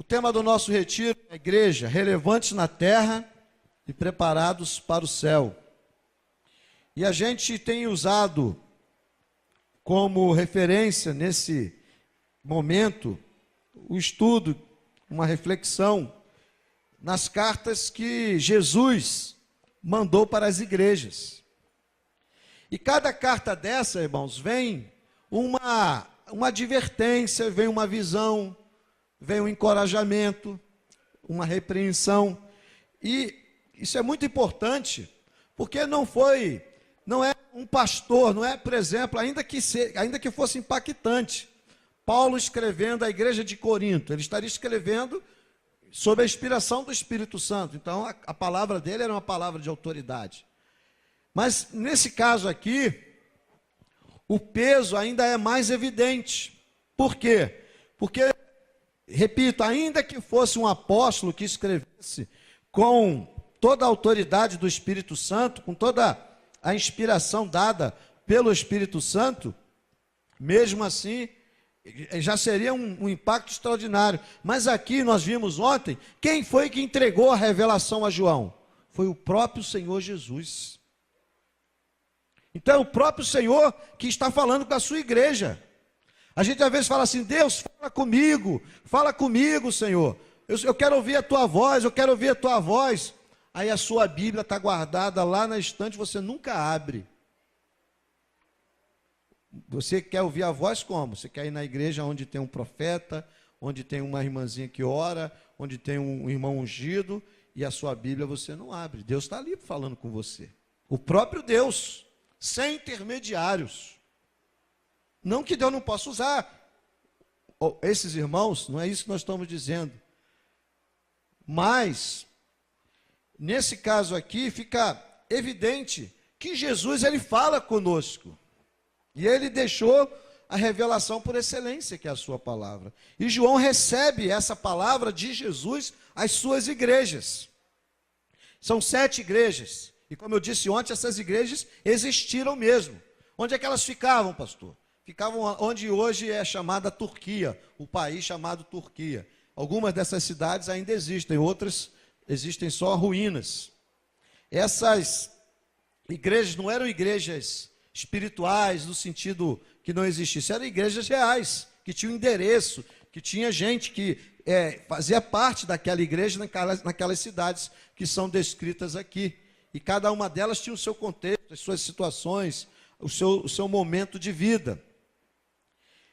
O tema do nosso retiro é igreja, relevantes na terra e preparados para o céu. E a gente tem usado como referência nesse momento o estudo, uma reflexão nas cartas que Jesus mandou para as igrejas. E cada carta dessa, irmãos, vem uma advertência, vem uma visão, vem um encorajamento, uma repreensão. E isso é muito importante, porque não é um pastor, não é, por exemplo, ainda que fosse impactante, Paulo escrevendo à igreja de Corinto, ele estaria escrevendo sob a inspiração do Espírito Santo. Então, a palavra dele era uma palavra de autoridade. Mas, nesse caso aqui, o peso ainda é mais evidente. Por quê? Porque, repito, ainda que fosse um apóstolo que escrevesse com toda a autoridade do Espírito Santo, com toda a inspiração dada pelo Espírito Santo, mesmo assim, já seria um impacto extraordinário. Mas aqui nós vimos ontem, quem foi que entregou a revelação a João? Foi o próprio Senhor Jesus. Então é o próprio Senhor que está falando com a sua igreja. A gente às vezes fala assim: Deus, fala comigo, Senhor. Eu quero ouvir a tua voz, eu quero ouvir a tua voz. Aí a sua Bíblia está guardada lá na estante, você nunca abre. Você quer ouvir a voz como? Você quer ir na igreja onde tem um profeta, onde tem uma irmãzinha que ora, onde tem um irmão ungido, e a sua Bíblia você não abre. Deus está ali falando com você. O próprio Deus, sem intermediários. Não que Deus não possa usar esses irmãos, não é isso que nós estamos dizendo. Mas, nesse caso aqui, fica evidente que Jesus, ele fala conosco. E ele deixou a revelação por excelência, que é a sua palavra. E João recebe essa palavra de Jesus às suas igrejas. São 7 igrejas. E como eu disse ontem, essas igrejas existiram mesmo. Onde é que elas ficavam, pastor? Ficavam onde hoje é chamada Turquia, o país chamado Turquia. Algumas dessas cidades ainda existem, outras existem só ruínas. Essas igrejas não eram igrejas espirituais, no sentido que não existisse, eram igrejas reais, que tinham endereço, que tinha gente que fazia parte daquela igreja naquelas cidades que são descritas aqui. E cada uma delas tinha o seu contexto, as suas situações, o seu momento de vida.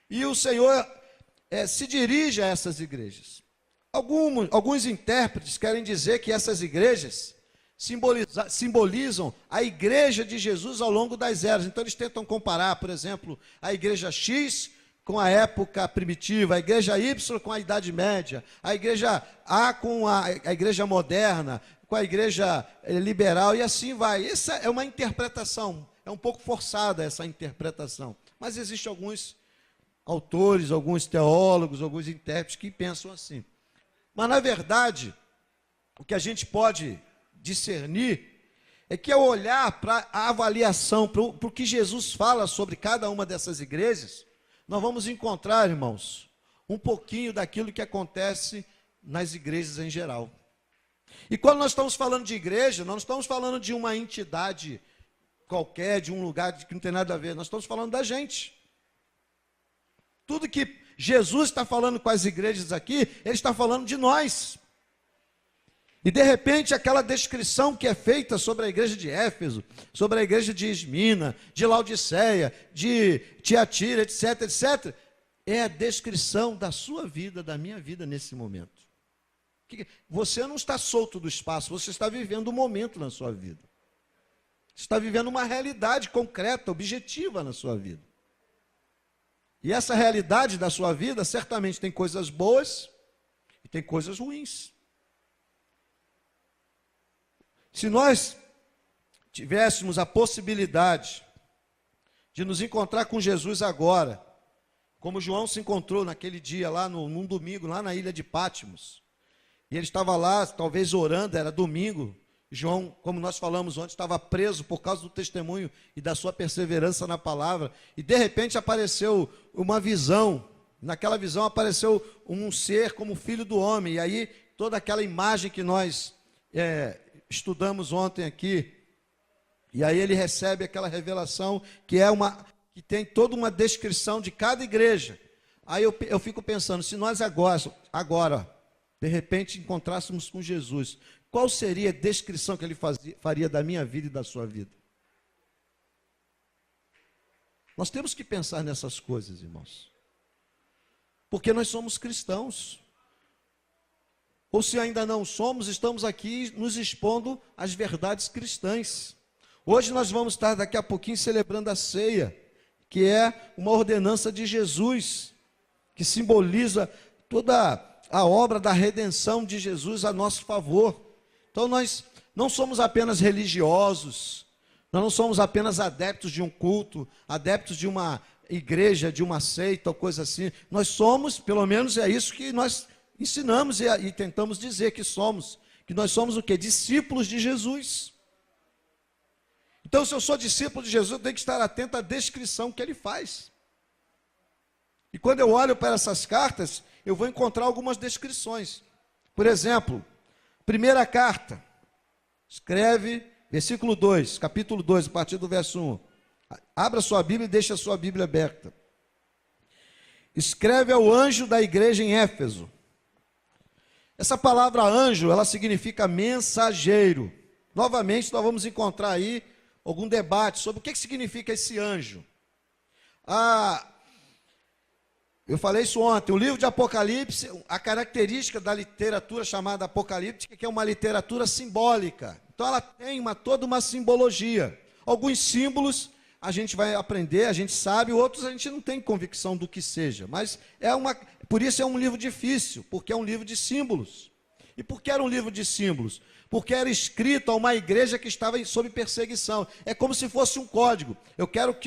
E o Senhor se dirige a essas igrejas. Alguns intérpretes querem dizer que essas igrejas simbolizam a igreja de Jesus ao longo das eras. Então eles tentam comparar, por exemplo, a igreja X com a época primitiva, a igreja Y com a Idade Média, a igreja A com a igreja moderna, com a igreja liberal, e assim vai. Essa é uma interpretação, é um pouco forçada essa interpretação, mas existem alguns autores, alguns teólogos, alguns intérpretes que pensam assim. Mas na verdade, o que a gente pode discernir é que ao olhar para a avaliação, para o que Jesus fala sobre cada uma dessas igrejas, nós vamos encontrar, irmãos, um pouquinho daquilo que acontece nas igrejas em geral. E quando nós estamos falando de igreja, nós não estamos falando de uma entidade qualquer, de um lugar que não tem nada a ver, nós estamos falando da gente. Tudo que Jesus está falando com as igrejas aqui, ele está falando de nós. E de repente aquela descrição que é feita sobre a igreja de Éfeso, sobre a igreja de Esmina, de Laodiceia, de Tiatira, etc, etc, é a descrição da sua vida, da minha vida nesse momento. Você não está solto do espaço, você está vivendo um momento na sua vida. Você está vivendo uma realidade concreta, objetiva na sua vida. E essa realidade da sua vida certamente tem coisas boas e tem coisas ruins. Se nós tivéssemos a possibilidade de nos encontrar com Jesus agora, como João se encontrou naquele dia, lá num domingo, lá na ilha de Patmos, e ele estava lá, talvez orando, era domingo. João, como nós falamos ontem, estava preso por causa do testemunho e da sua perseverança na palavra, e de repente apareceu uma visão Naquela visão apareceu um ser como filho do homem. E aí toda aquela imagem que nós estudamos ontem aqui. E aí ele recebe aquela revelação que tem toda uma descrição de cada igreja. Aí eu fico pensando, se nós agora, de repente, encontrássemos com Jesus, qual seria a descrição que ele faria da minha vida e da sua vida? Nós temos que pensar nessas coisas, irmãos. Porque nós somos cristãos. Ou se ainda não somos, estamos aqui nos expondo às verdades cristãs. Hoje nós vamos estar daqui a pouquinho celebrando a ceia, que é uma ordenança de Jesus, que simboliza toda a obra da redenção de Jesus a nosso favor. Então nós não somos apenas religiosos, nós não somos apenas adeptos de um culto, adeptos de uma igreja, de uma seita ou coisa assim. Nós somos, pelo menos é isso que nós ensinamos e tentamos dizer que nós somos o quê? Discípulos de Jesus. Então, se eu sou discípulo de Jesus, eu tenho que estar atento à descrição que ele faz. E quando eu olho para essas cartas, eu vou encontrar algumas descrições. Por exemplo, primeira carta, escreve, versículo 2, capítulo 2, a partir do verso 1. Abra sua Bíblia e deixe a sua Bíblia aberta. Escreve ao anjo da igreja em Éfeso. Essa palavra anjo, ela significa mensageiro. Novamente, nós vamos encontrar aí algum debate sobre o que significa esse anjo. Eu falei isso ontem, o livro de Apocalipse, a característica da literatura chamada apocalíptica, que é uma literatura simbólica. Então ela tem toda uma simbologia. Alguns símbolos a gente vai aprender, a gente sabe, outros a gente não tem convicção do que seja. Mas por isso é um livro difícil, porque é um livro de símbolos. E por que era um livro de símbolos? Porque era escrito a uma igreja que estava sob perseguição. É como se fosse um código. Eu quero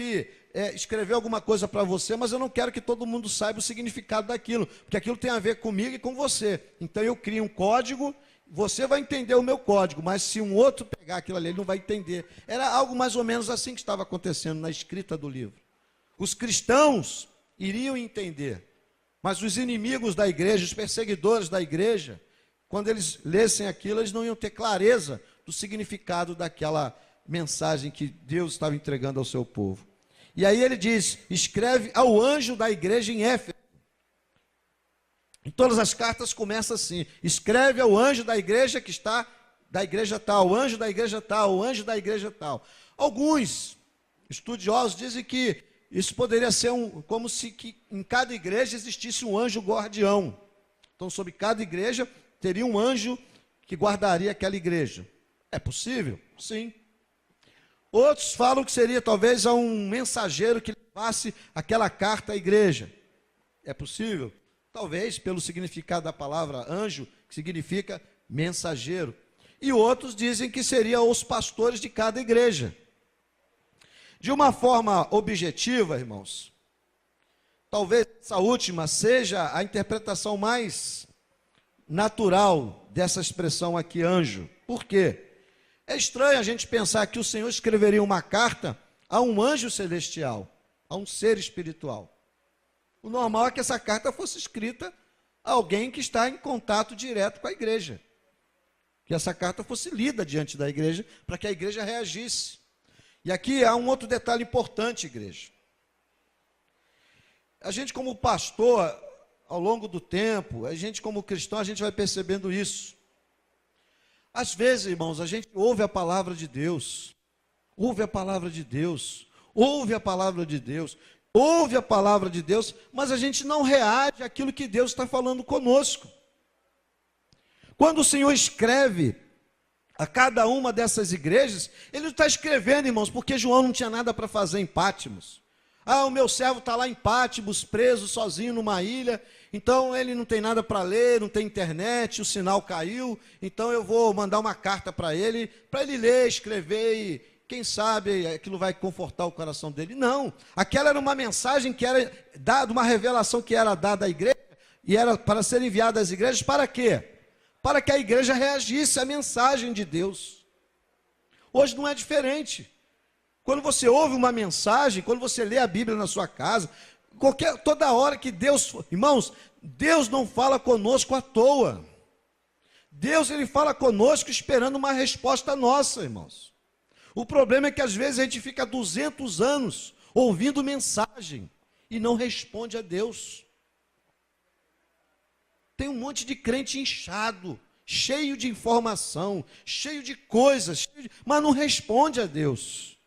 escrever alguma coisa para você, mas eu não quero que todo mundo saiba o significado daquilo, porque aquilo tem a ver comigo e com você. Então eu crio um código, você vai entender o meu código, mas se um outro pegar aquilo ali, ele não vai entender. Era algo mais ou menos assim que estava acontecendo na escrita do livro. Os cristãos iriam entender, mas os inimigos da igreja, os perseguidores da igreja, quando eles lessem aquilo, eles não iam ter clareza do significado daquela mensagem que Deus estava entregando ao seu povo. E aí ele diz, escreve ao anjo da igreja em Éfeso. Em todas as cartas começa assim, escreve ao anjo da igreja que está, da igreja tal, o anjo da igreja tal, o anjo da igreja tal. Alguns estudiosos dizem que isso poderia ser como se em cada igreja existisse um anjo guardião. Então, sobre cada igreja, teria um anjo que guardaria aquela igreja. É possível? Sim. Outros falam que seria talvez um mensageiro que levasse aquela carta à igreja. É possível? Talvez, pelo significado da palavra anjo, que significa mensageiro. E outros dizem que seriam os pastores de cada igreja. De uma forma objetiva, irmãos, talvez essa última seja a interpretação mais natural dessa expressão aqui, anjo. Por quê? É estranho a gente pensar que o Senhor escreveria uma carta a um anjo celestial, a um ser espiritual. O normal é que essa carta fosse escrita a alguém que está em contato direto com a igreja. Que essa carta fosse lida diante da igreja, para que a igreja reagisse. E aqui há um outro detalhe importante, igreja. A gente como pastor, ao longo do tempo, a gente como cristão, a gente vai percebendo isso. Às vezes, irmãos, a gente ouve a palavra de Deus, ouve a palavra de Deus, ouve a palavra de Deus, ouve a palavra de Deus, mas a gente não reage àquilo que Deus está falando conosco. Quando o Senhor escreve a cada uma dessas igrejas, Ele não está escrevendo, irmãos, porque João não tinha nada para fazer em Pátimos. O meu servo está lá em Pátimos, preso, sozinho numa ilha, então ele não tem nada para ler, não tem internet, o sinal caiu, então eu vou mandar uma carta para ele ler, escrever e quem sabe aquilo vai confortar o coração dele. Não, aquela era uma mensagem que era dada, uma revelação que era dada à igreja, e era para ser enviada às igrejas, para quê? Para que a igreja reagisse à mensagem de Deus. Hoje não é diferente. Quando você ouve uma mensagem, quando você lê a Bíblia na sua casa, Toda hora que Deus, irmãos, Deus não fala conosco à toa. Deus, ele fala conosco esperando uma resposta nossa, irmãos. O problema é que às vezes a gente fica 200 anos ouvindo mensagem e não responde a Deus. Tem um monte de crente inchado, cheio de informação, cheio de coisas, mas não responde a Deus.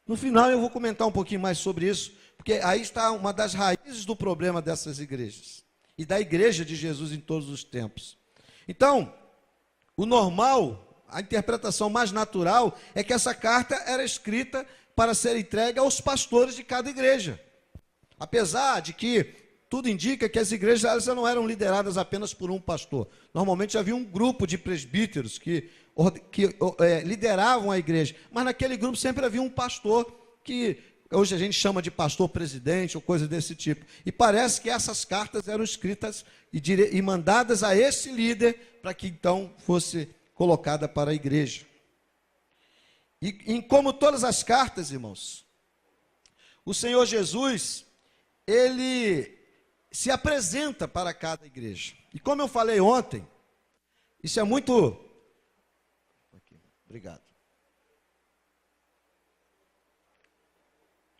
No final eu vou comentar um pouquinho mais sobre isso, porque aí está uma das raízes do problema dessas igrejas e da igreja de Jesus em todos os tempos. Então, o normal, a interpretação mais natural é que essa carta era escrita para ser entregue aos pastores de cada igreja. Apesar de que tudo indica que as igrejas elas não eram lideradas apenas por um pastor. Normalmente havia um grupo de presbíteros que lideravam a igreja, mas naquele grupo sempre havia um pastor que hoje a gente chama de pastor presidente ou coisa desse tipo. E parece que essas cartas eram escritas e mandadas a esse líder para que então fosse colocada para a igreja. E como todas as cartas, irmãos, o Senhor Jesus, ele se apresenta para cada igreja. E como eu falei ontem, isso é muito... Obrigado.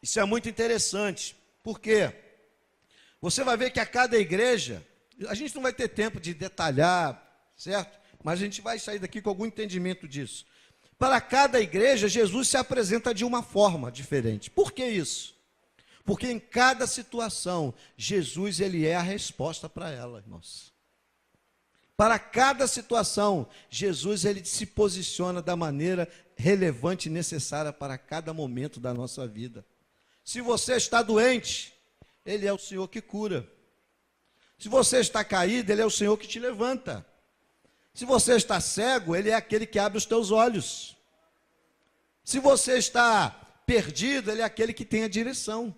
Isso é muito interessante, porque você vai ver que a cada igreja, a gente não vai ter tempo de detalhar, certo? Mas a gente vai sair daqui com algum entendimento disso. Para cada igreja, Jesus se apresenta de uma forma diferente. Por que isso? Porque em cada situação, Jesus ele é a resposta para ela, irmãos. Para cada situação, Jesus ele se posiciona da maneira relevante e necessária para cada momento da nossa vida. Se você está doente, ele é o Senhor que cura. Se você está caído, ele é o Senhor que te levanta. Se você está cego, ele é aquele que abre os teus olhos. Se você está perdido, ele é aquele que tem a direção.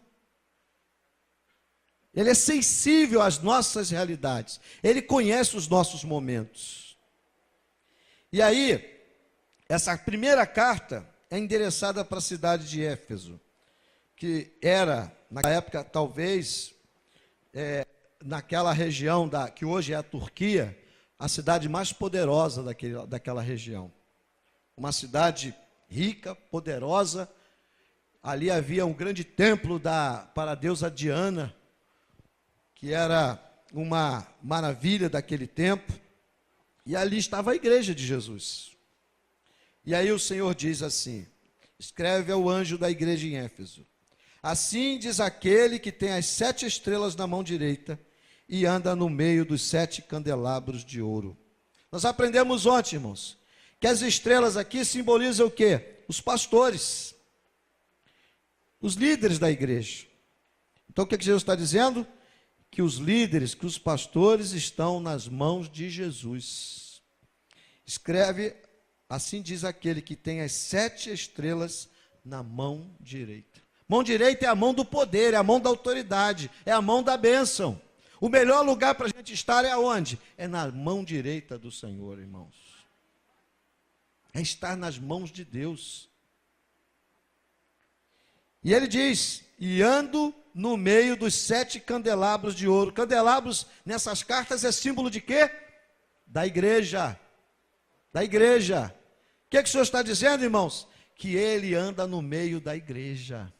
Ele é sensível às nossas realidades. Ele conhece os nossos momentos. E aí, essa primeira carta é endereçada para a cidade de Éfeso, que era, na época, talvez, naquela região que hoje é a Turquia, a cidade mais poderosa daquela região. Uma cidade rica, poderosa. Ali havia um grande templo para a deusa Diana, que era uma maravilha daquele tempo, e ali estava a igreja de Jesus. E aí o Senhor diz assim, escreve ao anjo da igreja em Éfeso, assim diz aquele que tem as 7 estrelas na mão direita, e anda no meio dos 7 candelabros de ouro. Nós aprendemos ontem, irmãos, que as estrelas aqui simbolizam o quê? Os pastores, os líderes da igreja. Então o que Jesus está dizendo? Que os líderes, que os pastores estão nas mãos de Jesus. Escreve, assim diz aquele que tem as 7 estrelas na mão direita. Mão direita é a mão do poder, é a mão da autoridade, é a mão da bênção. O melhor lugar para a gente estar é aonde? É na mão direita do Senhor, irmãos. É estar nas mãos de Deus. E ele diz, e ando no meio dos 7 candelabros de ouro. Candelabros, nessas cartas, é símbolo de quê? Da igreja. Da igreja. O que o Senhor está dizendo, irmãos? Que ele anda no meio da igreja.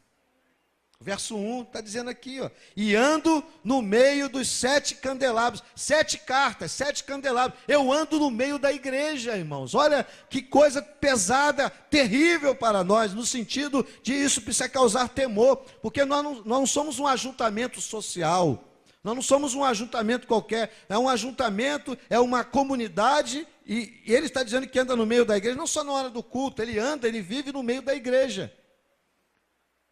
Verso 1 está dizendo aqui, ó, e ando no meio dos 7 candelabros, 7 cartas, 7 candelabros, eu ando no meio da igreja, irmãos. Olha que coisa pesada, terrível para nós, no sentido de isso precisa causar temor, porque nós não somos um ajuntamento social, nós não somos um ajuntamento qualquer, é um ajuntamento, é uma comunidade, e ele está dizendo que anda no meio da igreja, não só na hora do culto, ele anda, ele vive no meio da igreja.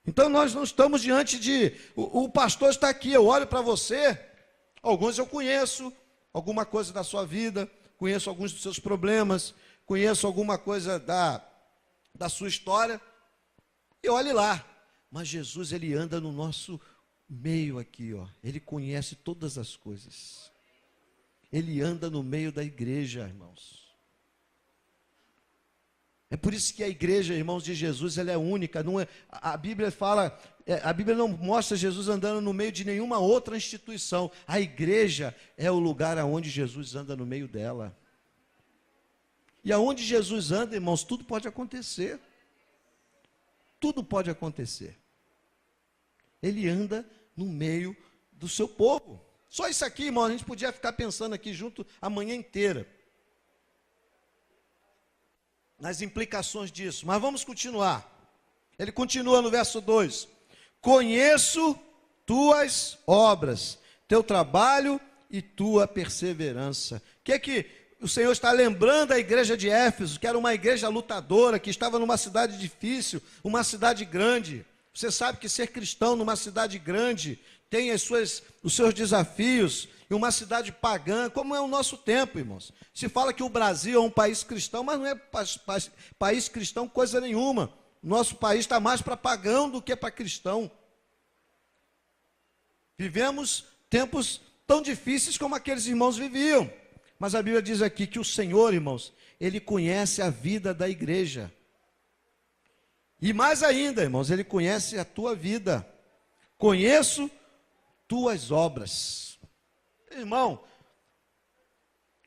Então nós não estamos diante de, o pastor está aqui, eu olho para você, alguns eu conheço, alguma coisa da sua vida, conheço alguns dos seus problemas, conheço alguma coisa da sua história, e olhe lá, mas Jesus ele anda no nosso meio aqui, ó. Ele conhece todas as coisas, ele anda no meio da igreja, irmãos. É por isso que a igreja, irmãos de Jesus, ela é única. Não é, a Bíblia fala a Bíblia não mostra Jesus andando no meio de nenhuma outra instituição. A igreja é o lugar aonde Jesus anda no meio dela. E aonde Jesus anda, irmãos, tudo pode acontecer. Tudo pode acontecer. Ele anda no meio do seu povo. Só isso aqui, irmão, a gente podia ficar pensando aqui junto a manhã inteira. Nas implicações disso. Mas vamos continuar. Ele continua no verso 2. Conheço tuas obras, teu trabalho e tua perseverança. O que é que o Senhor está lembrando a igreja de Éfeso, que era uma igreja lutadora, que estava numa cidade difícil, uma cidade grande. Você sabe que ser cristão numa cidade grande tem os seus desafios, e uma cidade pagã, como é o nosso tempo, irmãos. Se fala que o Brasil é um país cristão, mas não é país cristão coisa nenhuma. Nosso país está mais para pagão do que para cristão. Vivemos tempos tão difíceis como aqueles irmãos viviam. Mas a Bíblia diz aqui que o Senhor, irmãos, Ele conhece a vida da igreja. E mais ainda, irmãos, Ele conhece a tua vida. Conheço tuas obras. Irmão,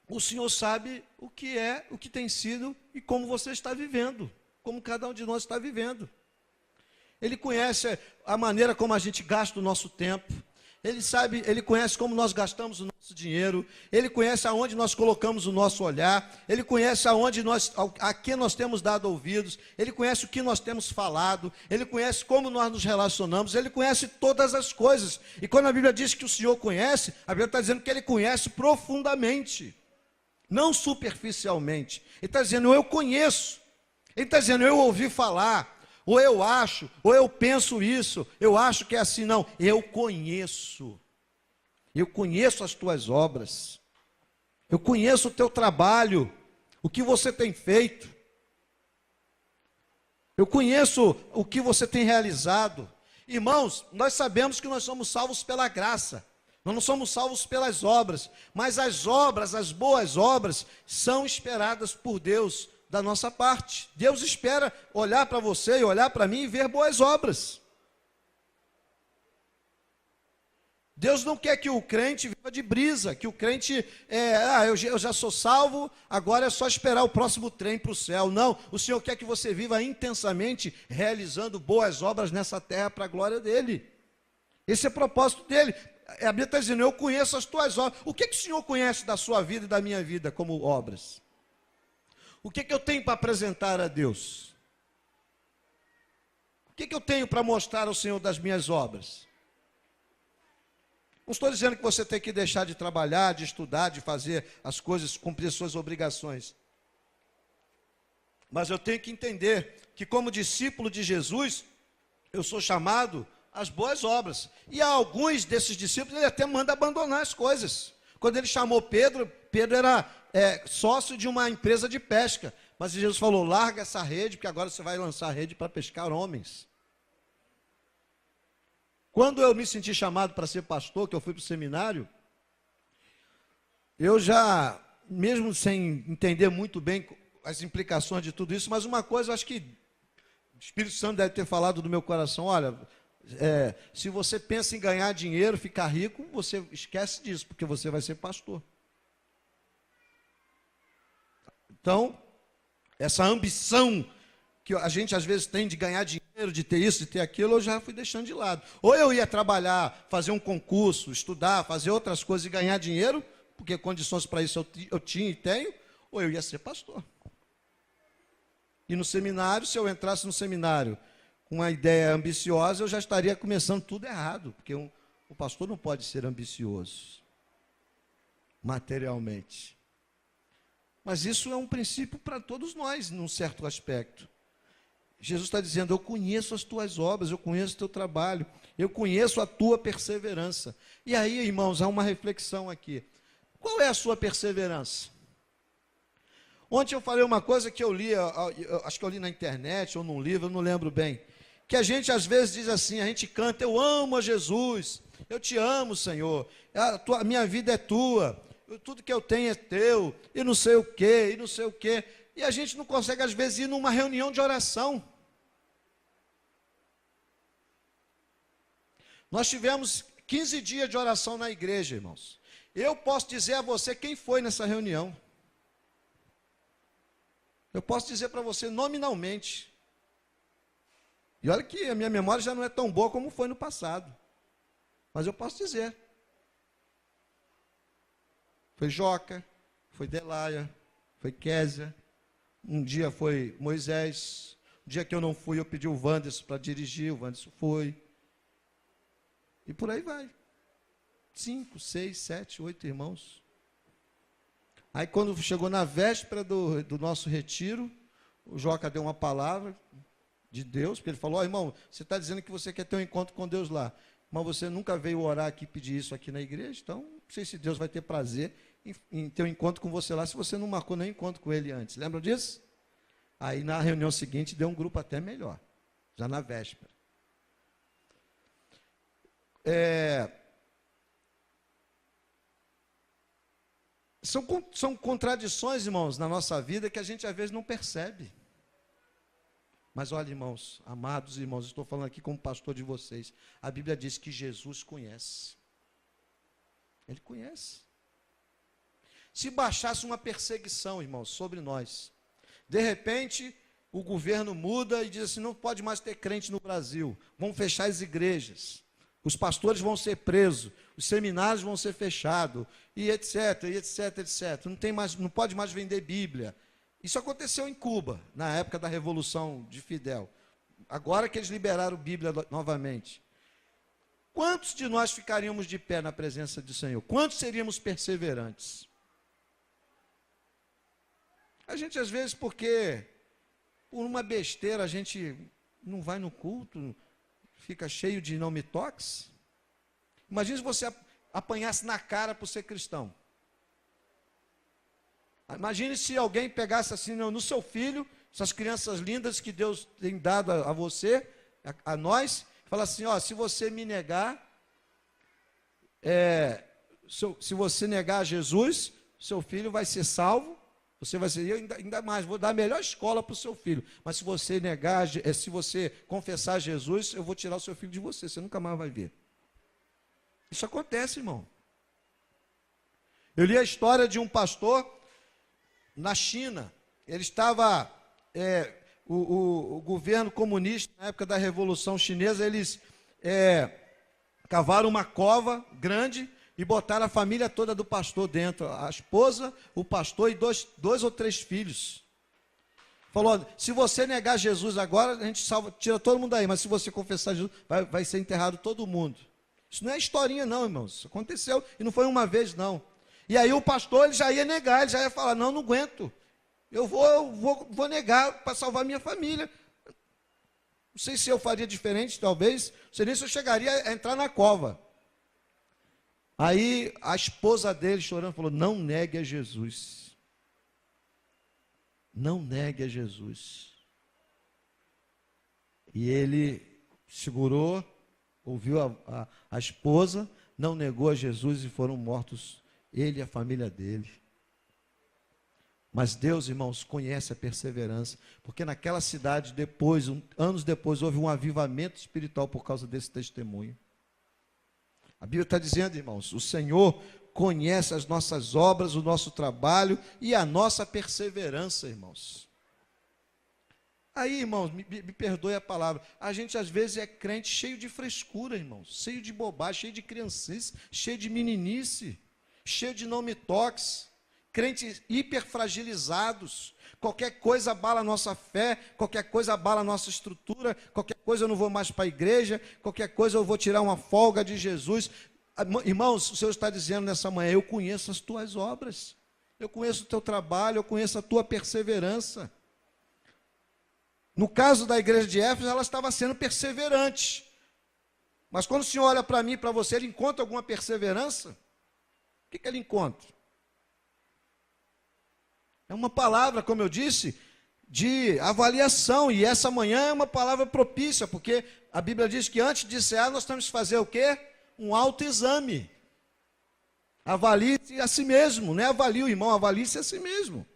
o Senhor sabe o que é, o que tem sido e como você está vivendo. Como cada um de nós está vivendo. Ele conhece a maneira como a gente gasta o nosso tempo. Ele sabe, ele conhece como nós gastamos o nosso dinheiro. Ele conhece aonde nós colocamos o nosso olhar. Ele conhece a quem nós temos dado ouvidos. Ele conhece o que nós temos falado. Ele conhece como nós nos relacionamos. Ele conhece todas as coisas. E quando a Bíblia diz que o Senhor conhece, a Bíblia está dizendo que Ele conhece profundamente. Não superficialmente. Ele está dizendo, eu conheço. Ele está dizendo, eu ouvi falar, ou eu acho, ou eu penso isso, eu acho que é assim. Não, eu conheço as tuas obras, eu conheço o teu trabalho, o que você tem feito, eu conheço o que você tem realizado. Irmãos, nós sabemos que nós somos salvos pela graça, nós não somos salvos pelas obras, mas as obras, as boas obras, são esperadas por Deus, da nossa parte. Deus espera olhar para você e olhar para mim e ver boas obras. Deus não quer que o crente viva de brisa, que o crente, eu já sou salvo, agora é só esperar o próximo trem para o céu. Não, o Senhor quer que você viva intensamente, realizando boas obras nessa terra para a glória dEle. Esse é o propósito dEle. A Bíblia está dizendo, eu conheço as tuas obras. O que o Senhor conhece da sua vida e da minha vida como obras? O que eu tenho para apresentar a Deus? O que eu tenho para mostrar ao Senhor das minhas obras? Não estou dizendo que você tem que deixar de trabalhar, de estudar, de fazer as coisas, cumprir as suas obrigações. Mas eu tenho que entender que como discípulo de Jesus, eu sou chamado às boas obras. E a alguns desses discípulos, ele até manda abandonar as coisas. Quando ele chamou Pedro, Pedro era sócio de uma empresa de pesca. Mas Jesus falou, larga essa rede, porque agora você vai lançar a rede para pescar homens. Quando eu me senti chamado para ser pastor, que eu fui para o seminário, eu já, mesmo sem entender muito bem as implicações de tudo isso, mas uma coisa, eu acho que o Espírito Santo deve ter falado do meu coração, olha, se você pensa em ganhar dinheiro, ficar rico, você esquece disso, porque você vai ser pastor. Então, essa ambição que a gente às vezes tem de ganhar dinheiro, de ter isso, de ter aquilo, eu já fui deixando de lado. Ou eu ia trabalhar, fazer um concurso, estudar, fazer outras coisas e ganhar dinheiro, porque condições para isso eu tinha e tenho, ou eu ia ser pastor. E no seminário, se eu entrasse no seminário com uma ideia ambiciosa, eu já estaria começando tudo errado, porque o pastor não pode ser ambicioso, materialmente. Mas isso é um princípio para todos nós, num certo aspecto. Jesus está dizendo, eu conheço as tuas obras, eu conheço o teu trabalho, eu conheço a tua perseverança. E aí, irmãos, há uma reflexão aqui. Qual é a sua perseverança? Ontem eu falei uma coisa que eu li, acho que eu li na internet ou num livro, eu não lembro bem. Que a gente às vezes diz assim, a gente canta, eu amo a Jesus, eu te amo, Senhor, a minha vida é tua, tudo que eu tenho é teu, e não sei o quê, e não sei o quê. E a gente não consegue, às vezes, ir numa reunião de oração. Nós tivemos 15 dias de oração na igreja, irmãos. Eu posso dizer a você quem foi nessa reunião. Eu posso dizer para você nominalmente. E olha que a minha memória já não é tão boa como foi no passado. Mas eu posso dizer. Foi Joca, foi Delaia, foi Késia. Um dia foi Moisés. Um dia que eu não fui, eu pedi o Wanderson para dirigir, o Wanderson foi. E por aí vai. 5, 6, 7, 8 irmãos. Aí quando chegou na véspera do nosso retiro, o Joca deu uma palavra de Deus, porque ele falou, irmão, você está dizendo que você quer ter um encontro com Deus lá, mas você nunca veio orar aqui, pedir isso aqui na igreja, então não sei se Deus vai ter prazer em ter um encontro com você lá, se você não marcou nenhum encontro com ele antes. Lembra disso? Aí na reunião seguinte deu um grupo até melhor, já na véspera. São contradições, irmãos, na nossa vida que a gente às vezes não percebe. Mas olha, irmãos, amados irmãos, estou falando aqui como pastor de vocês. A Bíblia diz que Jesus conhece. Ele conhece. Se baixasse uma perseguição, irmãos, sobre nós, de repente o governo muda e diz assim, não pode mais ter crente no Brasil, vão fechar as igrejas. Os pastores vão ser presos, os seminários vão ser fechados, e etc, etc. Não pode mais vender Bíblia. Isso aconteceu em Cuba, na época da Revolução de Fidel. Agora que eles liberaram Bíblia novamente. Quantos de nós ficaríamos de pé na presença do Senhor? Quantos seríamos perseverantes? A gente, às vezes, porque por uma besteira a gente não vai no culto, fica cheio de não me toques. Imagina se você apanhasse na cara por ser cristão. Imagine se alguém pegasse assim no seu filho, essas crianças lindas que Deus tem dado a você, a nós, falasse assim, ó, se você me negar, se você negar a Jesus, seu filho vai ser salvo, você vai ser, ainda mais, vou dar a melhor escola para o seu filho, mas se você negar, se você confessar Jesus, eu vou tirar o seu filho de você, você nunca mais vai ver. Isso acontece, irmão. Eu li a história de um pastor na China. Ele estava, o governo comunista, na época da Revolução Chinesa, eles cavaram uma cova grande e botaram a família toda do pastor dentro, a esposa, o pastor e dois ou três filhos. Falou, se você negar Jesus agora, a gente tira todo mundo aí, mas se você confessar Jesus, vai ser enterrado todo mundo. Isso não é historinha não, irmãos, isso aconteceu, e não foi uma vez não. E aí o pastor, ele já ia negar, ele já ia falar, não aguento, eu vou negar para salvar minha família. Não sei se eu faria diferente, talvez, não sei nem se eu chegaria a entrar na cova. Aí a esposa dele, chorando, falou, não negue a Jesus. Não negue a Jesus. E ele segurou, ouviu a esposa, não negou a Jesus e foram mortos ele e a família dele. Mas Deus, irmãos, conhece a perseverança, porque naquela cidade, depois, anos depois, houve um avivamento espiritual por causa desse testemunho. A Bíblia está dizendo, irmãos, o Senhor conhece as nossas obras, o nosso trabalho e a nossa perseverança, irmãos. Aí, irmãos, me perdoe a palavra, a gente às vezes é crente cheio de frescura, irmãos, cheio de bobagem, cheio de criancice, cheio de meninice, cheio de não me toques, crentes hiperfragilizados, qualquer coisa abala a nossa fé, qualquer coisa abala a nossa estrutura, qualquer coisa eu não vou mais para a igreja, qualquer coisa eu vou tirar uma folga de Jesus. Irmãos, o Senhor está dizendo nessa manhã, eu conheço as tuas obras, eu conheço o teu trabalho, eu conheço a tua perseverança. No caso da igreja de Éfeso, ela estava sendo perseverante, mas quando o Senhor olha para mim e para você, Ele encontra alguma perseverança? O que Ele encontra? É uma palavra, como eu disse, de avaliação, e essa manhã é uma palavra propícia, porque a Bíblia diz que antes de cear nós temos que fazer o quê? Um autoexame. Avalie-se a si mesmo, não é avalie o irmão, avalie-se a si mesmo.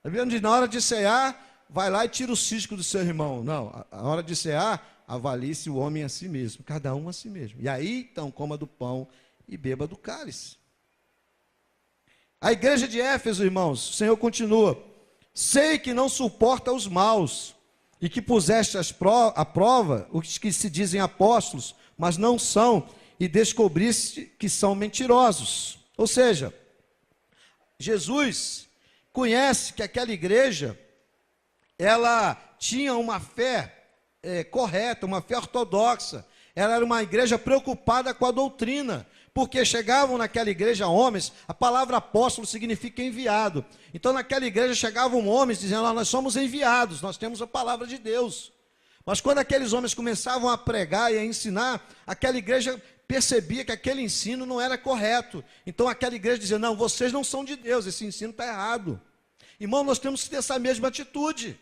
A Bíblia diz, na hora de cear, vai lá e tira o cisco do seu irmão. Não, a hora de cear, avalie-se o homem a si mesmo, cada um a si mesmo. E aí, então, coma do pão e beba do cálice. A igreja de Éfeso, irmãos, o Senhor continua: sei que não suporta os maus, e que puseste à prova os que se dizem apóstolos, mas não são, e descobriste que são mentirosos. Ou seja, Jesus conhece que aquela igreja, ela tinha uma fé correta, uma fé ortodoxa. Ela era uma igreja preocupada com a doutrina, porque chegavam naquela igreja homens, a palavra apóstolo significa enviado. Então naquela igreja chegavam homens dizendo: nós somos enviados, nós temos a palavra de Deus. Mas quando aqueles homens começavam a pregar e a ensinar, aquela igreja percebia que aquele ensino não era correto. Então aquela igreja dizia: não, vocês não são de Deus, esse ensino está errado. Irmão, nós temos que ter essa mesma atitude.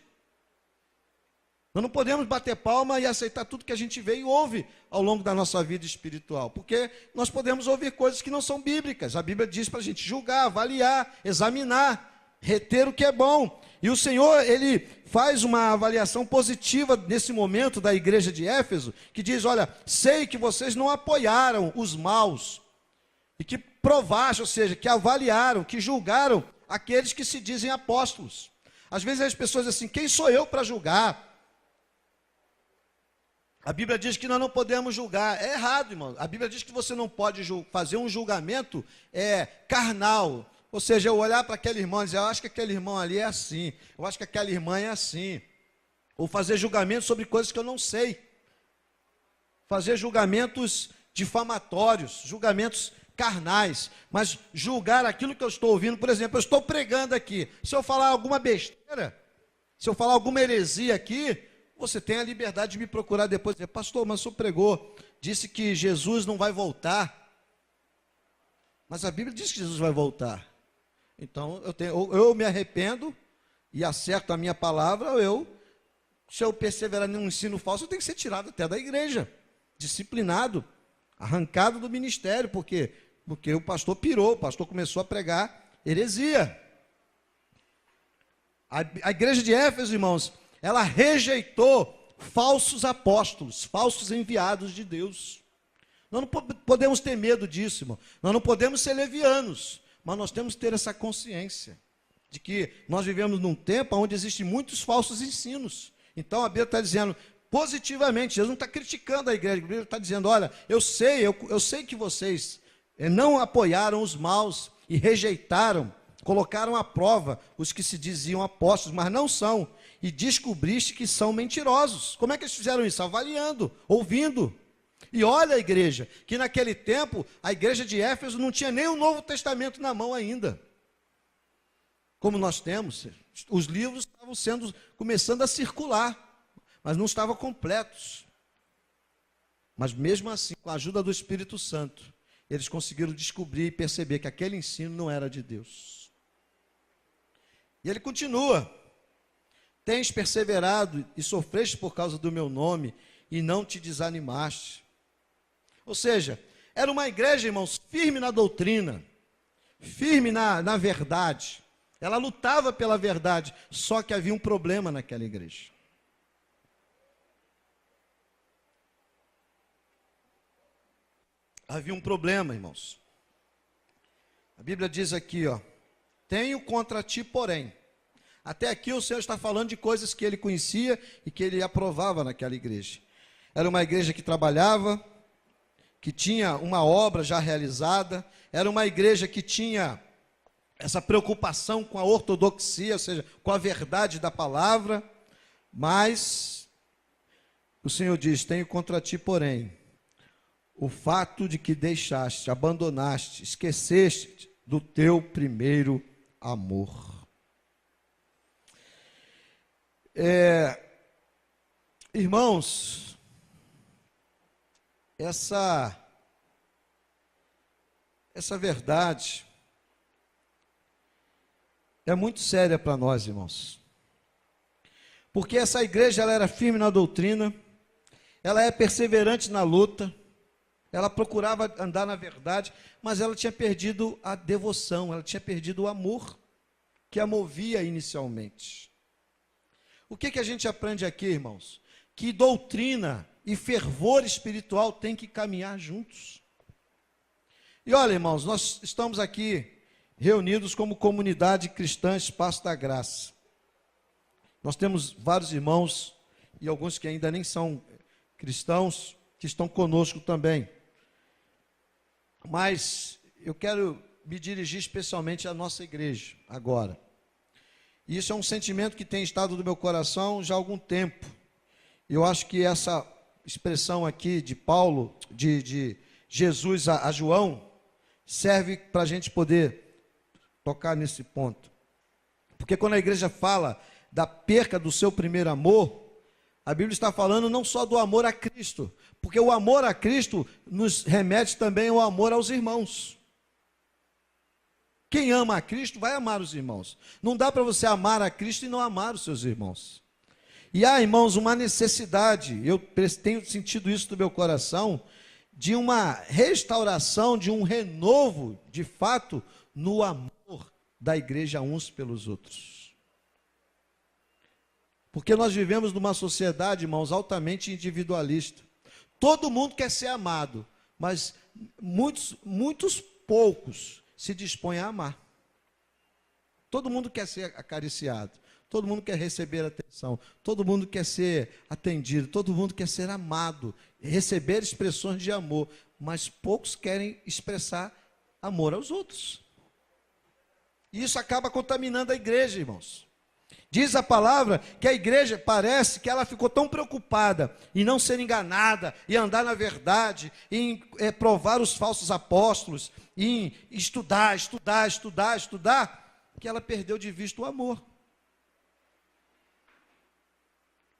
Nós não podemos bater palma e aceitar tudo que a gente vê e ouve ao longo da nossa vida espiritual, porque nós podemos ouvir coisas que não são bíblicas. A Bíblia diz para a gente julgar, avaliar, examinar, reter o que é bom. E o Senhor, Ele faz uma avaliação positiva nesse momento da igreja de Éfeso, que diz: olha, sei que vocês não apoiaram os maus, e que provaram, ou seja, que avaliaram, que julgaram aqueles que se dizem apóstolos. Às vezes as pessoas dizem assim: quem sou eu para julgar? A Bíblia diz que nós não podemos julgar. É errado, irmão. A Bíblia diz que você não pode fazer um julgamento carnal. Ou seja, eu olhar para aquele irmão e dizer: eu acho que aquele irmão ali é assim, eu acho que aquela irmã é assim. Ou fazer julgamentos sobre coisas que eu não sei. Fazer julgamentos difamatórios, julgamentos carnais. Mas julgar aquilo que eu estou ouvindo. Por exemplo, eu estou pregando aqui. Se eu falar alguma besteira, se eu falar alguma heresia aqui, você tem a liberdade de me procurar depois e dizer: pastor, mas o senhor pregou, disse que Jesus não vai voltar. Mas a Bíblia diz que Jesus vai voltar. Então, eu me arrependo e acerto a minha palavra, ou se eu perseverar num ensino falso, eu tenho que ser tirado até da igreja, disciplinado, arrancado do ministério, porque o pastor pirou, o pastor começou a pregar heresia. A igreja de Éfeso, irmãos, ela rejeitou falsos apóstolos, falsos enviados de Deus. Nós não podemos ter medo disso, irmão. Nós não podemos ser levianos, mas nós temos que ter essa consciência de que nós vivemos num tempo onde existem muitos falsos ensinos. Então a Bíblia está dizendo positivamente, Jesus não está criticando a igreja, a Bíblia está dizendo: olha, eu sei que vocês não apoiaram os maus e rejeitaram, colocaram à prova os que se diziam apóstolos, mas não são, e descobriste que são mentirosos. Como é que eles fizeram isso? Avaliando, ouvindo. E olha a igreja, que naquele tempo, a igreja de Éfeso não tinha nem o Novo Testamento na mão ainda. Como nós temos, os livros estavam começando a circular, mas não estavam completos. Mas mesmo assim, com a ajuda do Espírito Santo, eles conseguiram descobrir e perceber que aquele ensino não era de Deus. E ele continua: tens perseverado e sofreste por causa do meu nome, e não te desanimaste. Ou seja, era uma igreja, irmãos, firme na doutrina, firme na verdade. Ela lutava pela verdade, só que havia um problema naquela igreja. Havia um problema, irmãos. A Bíblia diz aqui, ó: tenho contra ti, porém. Até aqui o Senhor está falando de coisas que ele conhecia e que ele aprovava naquela igreja. Era uma igreja que trabalhava, que tinha uma obra já realizada, era uma igreja que tinha essa preocupação com a ortodoxia, ou seja, com a verdade da palavra, mas o Senhor diz: tenho contra ti, porém, o fato de que deixaste, abandonaste, esqueceste do teu primeiro amor. Irmãos, essa verdade é muito séria para nós, irmãos. Porque essa igreja, ela era firme na doutrina, ela é perseverante na luta, ela procurava andar na verdade, mas ela tinha perdido a devoção, ela tinha perdido o amor que a movia inicialmente. O que a gente aprende aqui, irmãos? Que doutrina e fervor espiritual têm que caminhar juntos. E olha, irmãos, nós estamos aqui reunidos como comunidade cristã Espaço da Graça. Nós temos vários irmãos e alguns que ainda nem são cristãos que estão conosco também. Mas eu quero me dirigir especialmente à nossa igreja agora. E isso é um sentimento que tem estado no meu coração já há algum tempo. Eu acho que essa expressão aqui de Paulo, de Jesus a João, serve para a gente poder tocar nesse ponto. Porque quando a igreja fala da perca do seu primeiro amor, a Bíblia está falando não só do amor a Cristo, porque o amor a Cristo nos remete também ao amor aos irmãos. Quem ama a Cristo vai amar os irmãos. Não dá para você amar a Cristo e não amar os seus irmãos. E há, irmãos, uma necessidade, eu tenho sentido isso no meu coração, de uma restauração, de um renovo, de fato, no amor da igreja uns pelos outros. Porque nós vivemos numa sociedade, irmãos, altamente individualista. Todo mundo quer ser amado, mas muitos poucos se dispõem a amar. Todo mundo quer ser acariciado, todo mundo quer receber atenção, todo mundo quer ser atendido, todo mundo quer ser amado, receber expressões de amor, mas poucos querem expressar amor aos outros. E isso acaba contaminando a igreja, irmãos. Diz a palavra que a igreja parece que ela ficou tão preocupada em não ser enganada, em andar na verdade, em provar os falsos apóstolos, em estudar, que ela perdeu de vista o amor.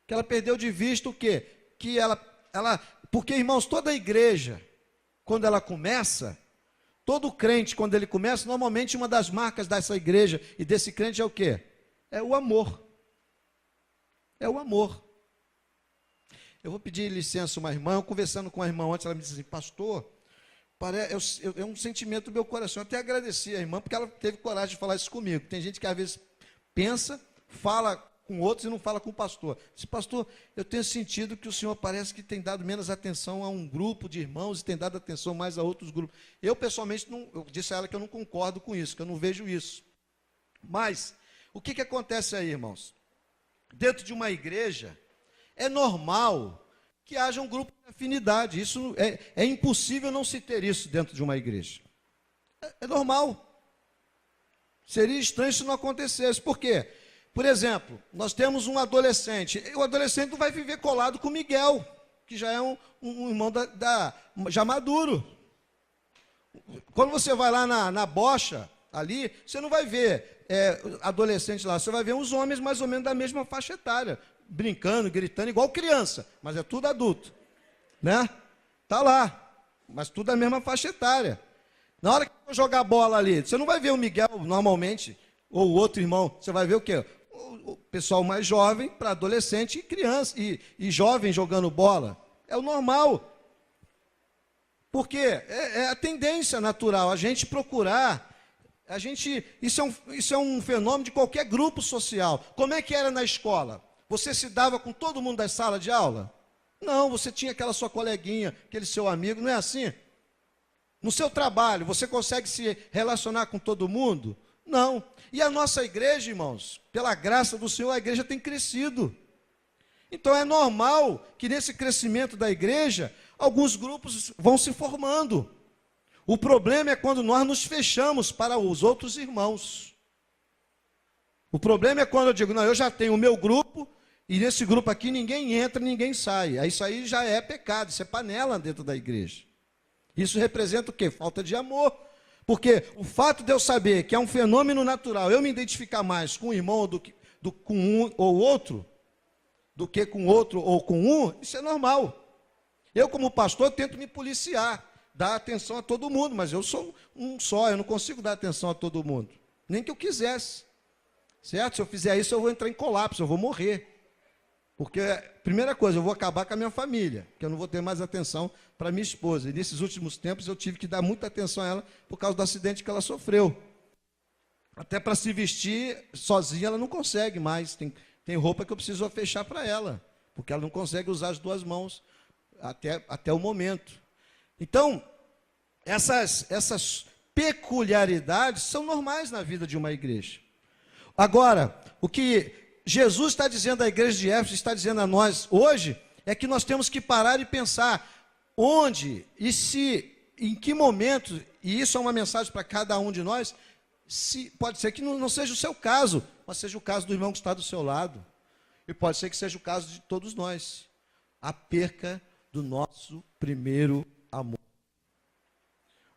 Que ela perdeu de vista o quê? Porque, irmãos, toda a igreja, quando ela começa, todo crente, quando ele começa, normalmente uma das marcas dessa igreja e desse crente é o quê? É o amor. É o amor. Eu vou pedir licença a uma irmã, eu conversando com a irmã ontem, ela me disse assim, pastor, é um sentimento do meu coração. Eu até agradeci a irmã, porque ela teve coragem de falar isso comigo. Tem gente que às vezes pensa, fala com outros e não fala com o pastor. Disse, pastor, eu tenho sentido que o senhor parece que tem dado menos atenção a um grupo de irmãos e tem dado atenção mais a outros grupos. Eu, pessoalmente, eu disse a ela que eu não concordo com isso, que eu não vejo isso. Mas o que acontece aí, irmãos? Dentro de uma igreja, é normal que haja um grupo de afinidade. Isso é impossível não se ter isso dentro de uma igreja. É normal. Seria estranho se não acontecesse. Por quê? Por exemplo, nós temos um adolescente. O adolescente não vai viver colado com Miguel, que já é um irmão já maduro. Quando você vai lá na bocha, ali, você não vai ver adolescente lá, você vai ver uns homens mais ou menos da mesma faixa etária, brincando, gritando, igual criança, mas é tudo adulto, né? Tá lá, mas tudo da mesma faixa etária. Na hora que for jogar bola ali, você não vai ver o Miguel normalmente, ou o outro irmão, você vai ver o quê? O pessoal mais jovem para adolescente e criança, e jovem jogando bola. É o normal. Porque é a tendência natural, a gente procurar. Isso é um fenômeno de qualquer grupo social. Como é que era na escola? Você se dava com todo mundo da sala de aula? Não, você tinha aquela sua coleguinha, aquele seu amigo, não é assim? No seu trabalho, você consegue se relacionar com todo mundo? Não. E a nossa igreja, irmãos, pela graça do Senhor, a igreja tem crescido. Então é normal que nesse crescimento da igreja, alguns grupos vão se formando. O problema é quando nós nos fechamos para os outros irmãos. O problema é quando eu digo, não, eu já tenho o meu grupo, e nesse grupo aqui ninguém entra, ninguém sai. Isso aí já é pecado, isso é panela dentro da igreja. Isso representa o quê? Falta de amor. Porque o fato de eu saber que é um fenômeno natural, eu me identificar mais com um irmão com um ou outro, do que com outro ou com um, isso é normal. Eu, como pastor, tento me policiar, dar atenção a todo mundo, mas eu sou um só, eu não consigo dar atenção a todo mundo. Nem que eu quisesse. Certo? Se eu fizer isso, eu vou entrar em colapso, eu vou morrer. Porque, primeira coisa, eu vou acabar com a minha família, que eu não vou ter mais atenção para minha esposa. E nesses últimos tempos eu tive que dar muita atenção a ela por causa do acidente que ela sofreu. Até para se vestir sozinha ela não consegue mais. Tem roupa que eu preciso fechar para ela, porque ela não consegue usar as duas mãos até o momento. Então, essas peculiaridades são normais na vida de uma igreja. Agora, o que Jesus está dizendo à igreja de Éfeso, está dizendo a nós hoje, é que nós temos que parar e pensar onde e em que momento, e isso é uma mensagem para cada um de nós, pode ser que não seja o seu caso, mas seja o caso do irmão que está do seu lado. E pode ser que seja o caso de todos nós. A perca do nosso primeiro amor.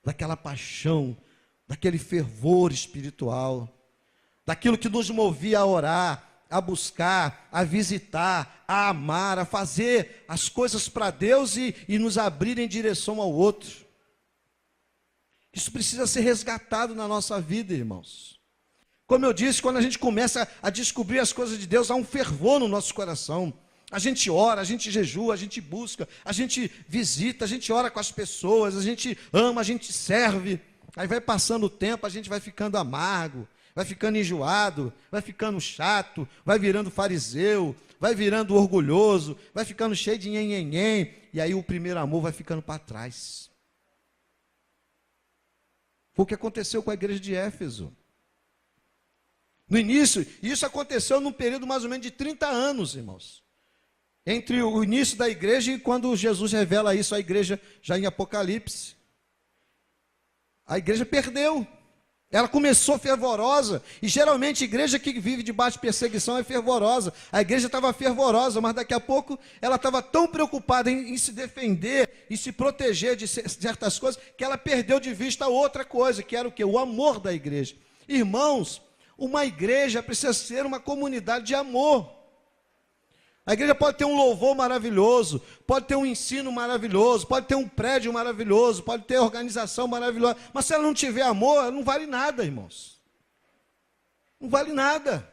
Daquela paixão, daquele fervor espiritual, daquilo que nos movia a orar, a buscar, a visitar, a amar, a fazer as coisas para Deus e nos abrir em direção ao outro. Isso precisa ser resgatado na nossa vida, irmãos. Como eu disse, quando a gente começa a descobrir as coisas de Deus, há um fervor no nosso coração. A gente ora, a gente jejua, a gente busca, a gente visita, a gente ora com as pessoas, a gente ama, a gente serve. Aí vai passando o tempo, a gente vai ficando amargo, vai ficando enjoado, vai ficando chato, vai virando fariseu, vai virando orgulhoso, vai ficando cheio de nhenhenhen, e aí o primeiro amor vai ficando para trás. Foi o que aconteceu com a igreja de Éfeso. No início, isso aconteceu num período mais ou menos de 30 anos, irmãos. Entre o início da igreja e quando Jesus revela isso à igreja, já em Apocalipse. A igreja perdeu. Ela começou fervorosa, e geralmente a igreja que vive debaixo de perseguição é fervorosa. A igreja estava fervorosa, mas daqui a pouco ela estava tão preocupada em se defender e se proteger de certas coisas, que ela perdeu de vista outra coisa, que era o quê? O amor da igreja. Irmãos, uma igreja precisa ser uma comunidade de amor. A igreja pode ter um louvor maravilhoso, pode ter um ensino maravilhoso, pode ter um prédio maravilhoso, pode ter organização maravilhosa, mas se ela não tiver amor, ela não vale nada, irmãos. Não vale nada.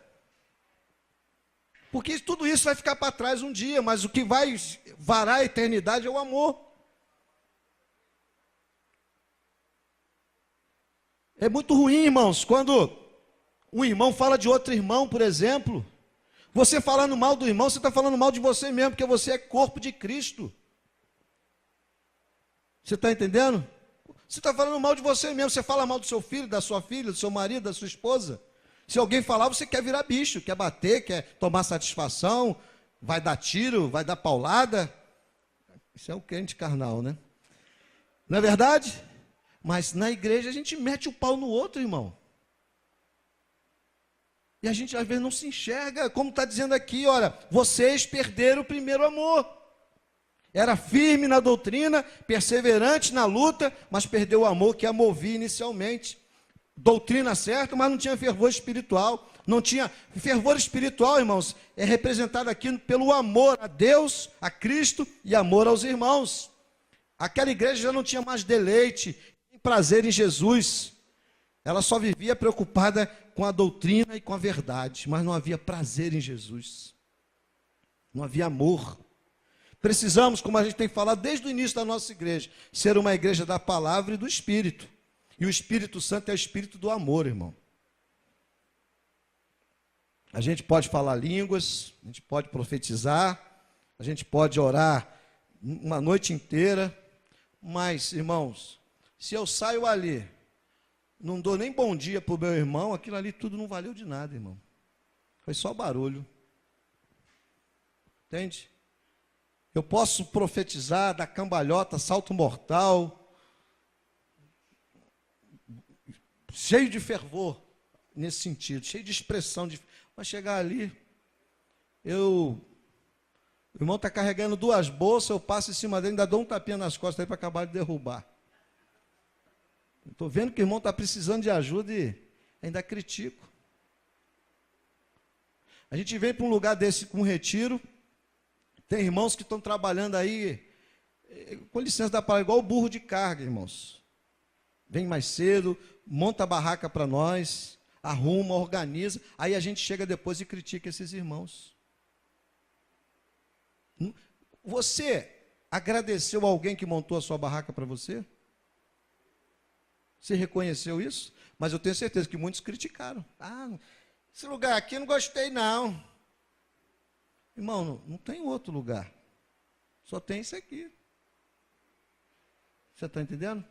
Porque tudo isso vai ficar para trás um dia, mas o que vai varar a eternidade é o amor. É muito ruim, irmãos, quando um irmão fala de outro irmão, por exemplo. Você falando mal do irmão, você está falando mal de você mesmo, porque você é corpo de Cristo. Você está entendendo? Você está falando mal de você mesmo, você fala mal do seu filho, da sua filha, do seu marido, da sua esposa. Se alguém falar, você quer virar bicho, quer bater, quer tomar satisfação, vai dar tiro, vai dar paulada. Isso é o crente carnal, né? Não é verdade? Mas na igreja a gente mete o pau no outro, irmão. E a gente às vezes não se enxerga, como está dizendo aqui, olha, vocês perderam o primeiro amor. Era firme na doutrina, perseverante na luta, mas perdeu o amor que a movia inicialmente. Doutrina certa, mas não tinha fervor espiritual. Não tinha fervor espiritual, irmãos, é representado aqui pelo amor a Deus, a Cristo e amor aos irmãos. Aquela igreja já não tinha mais deleite, nem prazer em Jesus. Ela só vivia preocupada com a doutrina e com a verdade, mas não havia prazer em Jesus. Não havia amor. Precisamos, como a gente tem falado desde o início da nossa igreja, ser uma igreja da palavra e do Espírito. E o Espírito Santo é o Espírito do amor, irmão. A gente pode falar línguas, a gente pode profetizar, a gente pode orar uma noite inteira, mas, irmãos, se eu saio ali, não dou nem bom dia para o meu irmão, aquilo ali tudo não valeu de nada, irmão. Foi só barulho. Entende? Eu posso profetizar, dar cambalhota, salto mortal, cheio de fervor, nesse sentido, cheio de expressão. Mas chegar ali, o irmão está carregando 2 bolsas, eu passo em cima dele, ainda dou um tapinha nas costas aí para acabar de derrubar. Estou vendo que o irmão está precisando de ajuda e ainda critico. A gente vem para um lugar desse com um retiro, tem irmãos que estão trabalhando aí, com licença da palavra, igual o burro de carga, irmãos. Vem mais cedo, monta a barraca para nós, arruma, organiza, aí a gente chega depois e critica esses irmãos. Você agradeceu a alguém que montou a sua barraca para você? Você reconheceu isso? Mas eu tenho certeza que muitos criticaram. Ah, esse lugar aqui eu não gostei não. Irmão, não tem outro lugar. Só tem isso aqui. Você está entendendo?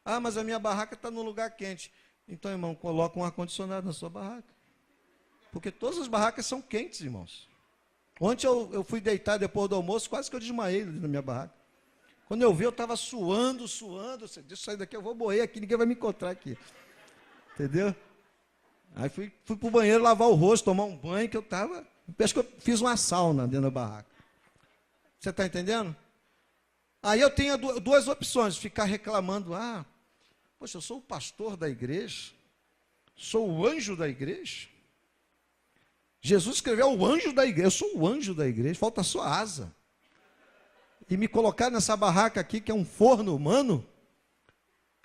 Ah, mas a minha barraca está num lugar quente. Então, irmão, coloca um ar-condicionado na sua barraca. Porque todas as barracas são quentes, irmãos. Ontem eu fui deitar depois do almoço, quase que eu desmaiei na minha barraca. Quando eu vi, eu estava suando. Deixa eu sair daqui, eu vou morrer aqui, ninguém vai me encontrar aqui. Entendeu? Aí fui para o banheiro lavar o rosto, tomar um banho, que eu estava... Parece que eu fiz uma sauna dentro da barraca. Você está entendendo? Aí eu tenho duas opções, ficar reclamando, poxa, eu sou o pastor da igreja, sou o anjo da igreja. Jesus escreveu o anjo da igreja, eu sou o anjo da igreja, falta só asa. E me colocar nessa barraca aqui, que é um forno humano?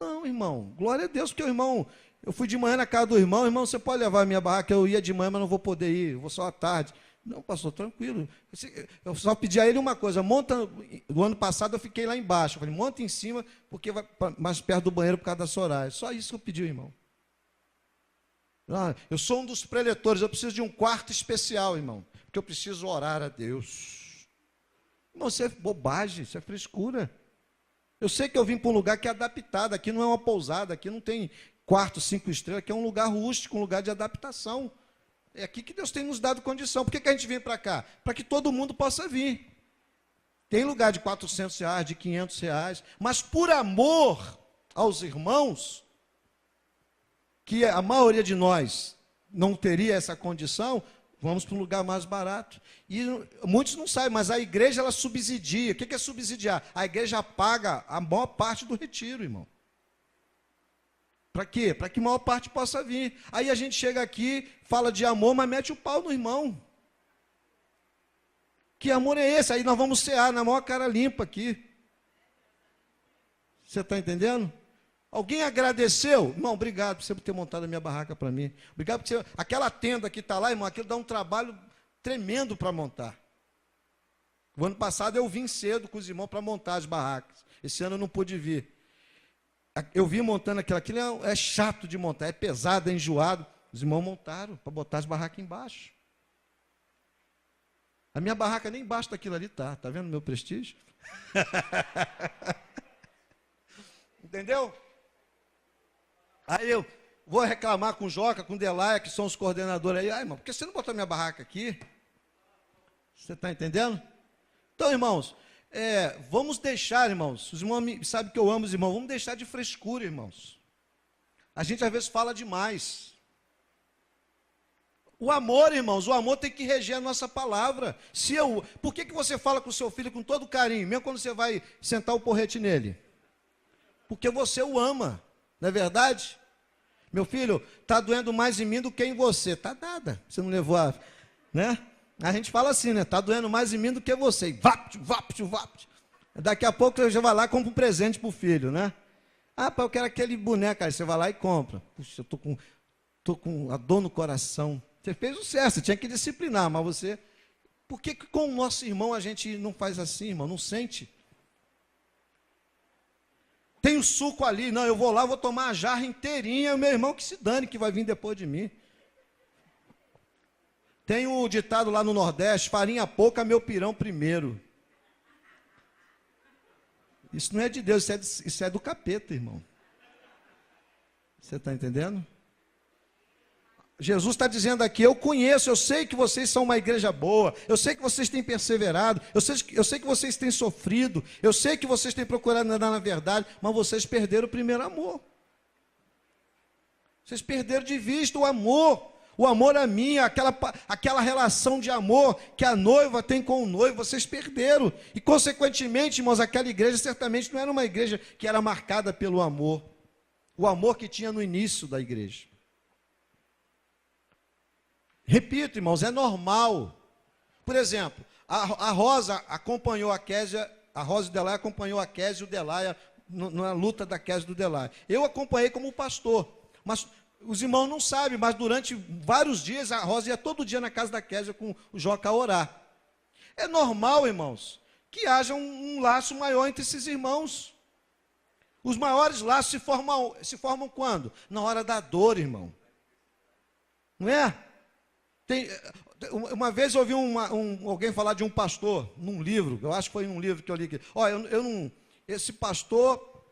Não, irmão, glória a Deus, porque o irmão, eu fui de manhã na casa do irmão, você pode levar a minha barraca, eu ia de manhã, mas não vou poder ir, eu vou só à tarde. Não, pastor, tranquilo. Eu só pedi a ele uma coisa, monta, do ano passado eu fiquei lá embaixo, eu falei, monta em cima, porque vai mais perto do banheiro por causa da Soraya. Só isso que eu pedi, irmão. Eu sou um dos preletores, eu preciso de um quarto especial, irmão, porque eu preciso orar a Deus. Irmão, isso é bobagem, isso é frescura. Eu sei que eu vim para um lugar que é adaptado, aqui não é uma pousada, aqui não tem quarto 5 estrelas, aqui é um lugar rústico, um lugar de adaptação. É aqui que Deus tem nos dado condição. Por que a gente vem para cá? Para que todo mundo possa vir. Tem lugar de R$400, de R$500, mas por amor aos irmãos, que a maioria de nós não teria essa condição, vamos para um lugar mais barato. E muitos não sabem, mas a igreja, ela subsidia. O que é subsidiar? A igreja paga a maior parte do retiro, irmão. Para quê? Para que a maior parte possa vir. Aí a gente chega aqui, fala de amor, mas mete o pau no irmão. Que amor é esse? Aí nós vamos cear na maior cara limpa aqui. Você está entendendo? Alguém agradeceu? Irmão, obrigado por você ter montado a minha barraca para mim. Obrigado por você... Aquela tenda que está lá, irmão, aquilo dá um trabalho tremendo para montar. O ano passado eu vim cedo com os irmãos para montar as barracas. Esse ano eu não pude vir. Eu vim montando aquilo é chato de montar, é pesado, é enjoado. Os irmãos montaram para botar as barracas embaixo. A minha barraca nem embaixo daquilo ali está vendo o meu prestígio? Entendeu? Aí eu vou reclamar com o Joca, com o Delaia, que são os coordenadores aí. Irmão, por que você não botou minha barraca aqui? Você está entendendo? Então, irmãos, vamos deixar, irmãos, os irmãos sabem que eu amo os irmãos, vamos deixar de frescura, irmãos. A gente às vezes fala demais. O amor, irmãos, o amor tem que reger a nossa palavra. Por que você fala com o seu filho com todo carinho, mesmo quando você vai sentar o porrete nele? Porque você o ama, não é verdade? Meu filho, está doendo mais em mim do que em você. Está nada, você não levou a... né? A gente fala assim, né? Está doendo mais em mim do que você. E vapt. Daqui a pouco você já vai lá e compra um presente para o filho, né? Pai, eu quero aquele boneco. Aí você vai lá e compra. Puxa, eu estou com a dor no coração. Você fez o certo, você tinha que disciplinar, mas você... Por que com o nosso irmão a gente não faz assim, irmão? Não sente? Tem o suco ali. Não, eu vou lá, vou tomar a jarra inteirinha. O meu irmão que se dane, que vai vir depois de mim. Tem o ditado lá no Nordeste, farinha pouca, meu pirão primeiro. Isso não é de Deus, isso é do capeta, irmão. Você está entendendo? Jesus está dizendo aqui, eu conheço, eu sei que vocês são uma igreja boa, eu sei que vocês têm perseverado, eu sei que vocês têm sofrido, eu sei que vocês têm procurado andar na verdade, mas vocês perderam o primeiro amor. Vocês perderam de vista o amor. O amor a mim, aquela relação de amor que a noiva tem com o noivo, vocês perderam. E, consequentemente, irmãos, aquela igreja certamente não era uma igreja que era marcada pelo amor. O amor que tinha no início da igreja. Repito, irmãos, é normal. Por exemplo, a Rosa acompanhou a Késia, a Rosa e o Delaia acompanhou a Késia e o Delaia na luta da Késia e do Delaia. Eu acompanhei como pastor, mas... Os irmãos não sabem, mas durante vários dias, a Rosa ia todo dia na casa da Késia com o Joca a orar. É normal, irmãos, que haja um laço maior entre esses irmãos. Os maiores laços se formam quando? Na hora da dor, irmão. Não é? Uma vez eu ouvi alguém falar de um pastor, num livro, eu acho que foi num livro que eu li aqui. Esse pastor,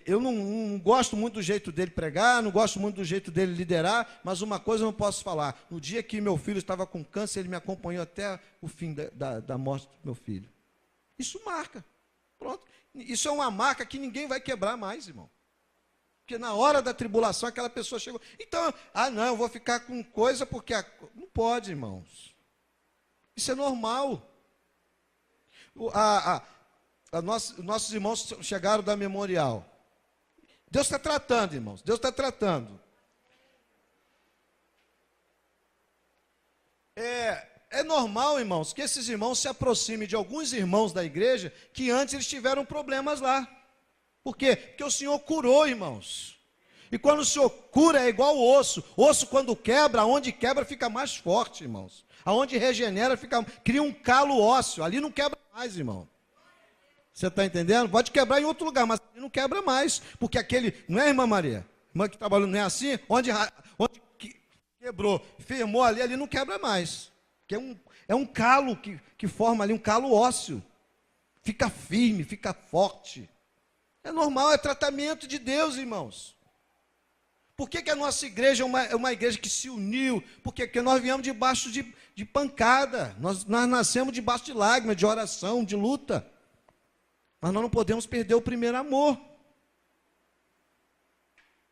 eu não gosto muito do jeito dele pregar, não gosto muito do jeito dele liderar, mas uma coisa eu não posso falar. No dia que meu filho estava com câncer, ele me acompanhou até o fim da morte do meu filho. Isso marca. Pronto. Isso é uma marca que ninguém vai quebrar mais, irmão. Porque na hora da tribulação, aquela pessoa chegou. Então, não, eu vou ficar com coisa porque. Não pode, irmãos. Isso é normal. Nossos irmãos chegaram da memorial. Deus está tratando, irmãos. Deus está tratando. É normal, irmãos, que esses irmãos se aproximem de alguns irmãos da igreja que antes eles tiveram problemas lá. Por quê? Porque o Senhor curou, irmãos. E quando o Senhor cura é igual o osso. Osso quando quebra, aonde quebra fica mais forte, irmãos. Aonde regenera, cria um calo ósseo. Ali não quebra mais, irmão. Você está entendendo? Pode quebrar em outro lugar, mas ali não quebra mais. Porque aquele, não é, irmã Maria? Irmã que trabalhou, não é assim? Onde quebrou, firmou ali não quebra mais. Que é um calo que forma ali, um calo ósseo. Fica firme, fica forte. É normal, é tratamento de Deus, irmãos. Por que a nossa igreja é uma igreja que se uniu? Porque nós viemos debaixo de pancada. Nós nascemos debaixo de lágrimas, de oração, de luta. Mas nós não podemos perder o primeiro amor.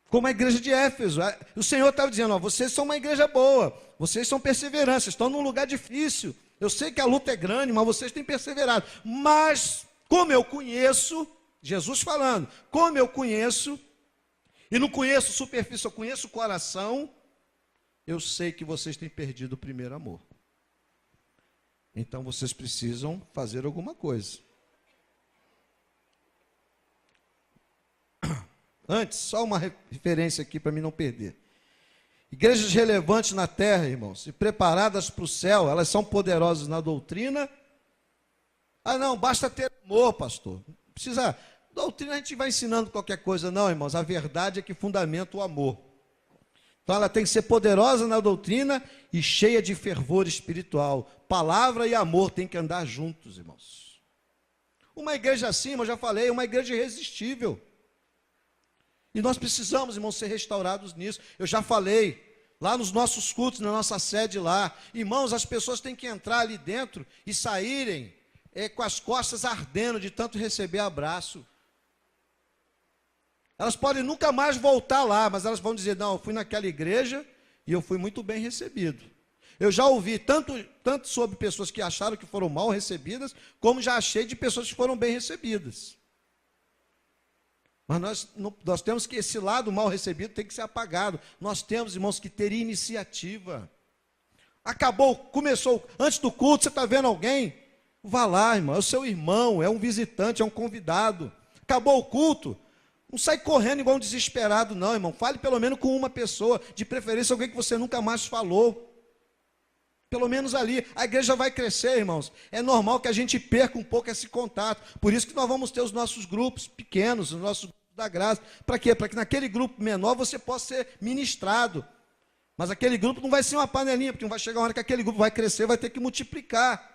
Como a igreja de Éfeso. O Senhor estava dizendo, vocês são uma igreja boa. Vocês são perseverantes, estão num lugar difícil. Eu sei que a luta é grande, mas vocês têm perseverado. Mas, como eu conheço... Jesus falando, como eu conheço, e não conheço superfície, eu conheço o coração, eu sei que vocês têm perdido o primeiro amor. Então vocês precisam fazer alguma coisa. Antes, só uma referência aqui para mim não perder. Igrejas relevantes na terra, irmãos, e preparadas para o céu, elas são poderosas na doutrina. Não, basta ter amor, pastor. Não precisa... Doutrina a gente vai ensinando qualquer coisa, não, irmãos. A verdade é que fundamenta o amor. Então ela tem que ser poderosa na doutrina e cheia de fervor espiritual. Palavra e amor têm que andar juntos, irmãos. Uma igreja assim, eu já falei, é uma igreja irresistível. E nós precisamos, irmãos, ser restaurados nisso. Eu já falei, lá nos nossos cultos, na nossa sede lá. Irmãos, as pessoas têm que entrar ali dentro e saírem com as costas ardendo de tanto receber abraço. Elas podem nunca mais voltar lá, mas elas vão dizer, não, eu fui naquela igreja e eu fui muito bem recebido. Eu já ouvi tanto sobre pessoas que acharam que foram mal recebidas, como já achei de pessoas que foram bem recebidas. Mas nós temos que, esse lado mal recebido tem que ser apagado. Nós temos, irmãos, que ter iniciativa. Começou, antes do culto, você está vendo alguém? Vá lá, irmão, é o seu irmão, é um visitante, é um convidado. Acabou o culto. Não sai correndo igual um desesperado, não, irmão. Fale pelo menos com uma pessoa, de preferência alguém que você nunca mais falou. Pelo menos ali, a igreja vai crescer, irmãos. É normal que a gente perca um pouco esse contato. Por isso que nós vamos ter os nossos grupos pequenos, os nossos grupos da graça. Para quê? Para que naquele grupo menor você possa ser ministrado. Mas aquele grupo não vai ser uma panelinha, porque não vai chegar uma hora que aquele grupo vai crescer, vai ter que multiplicar.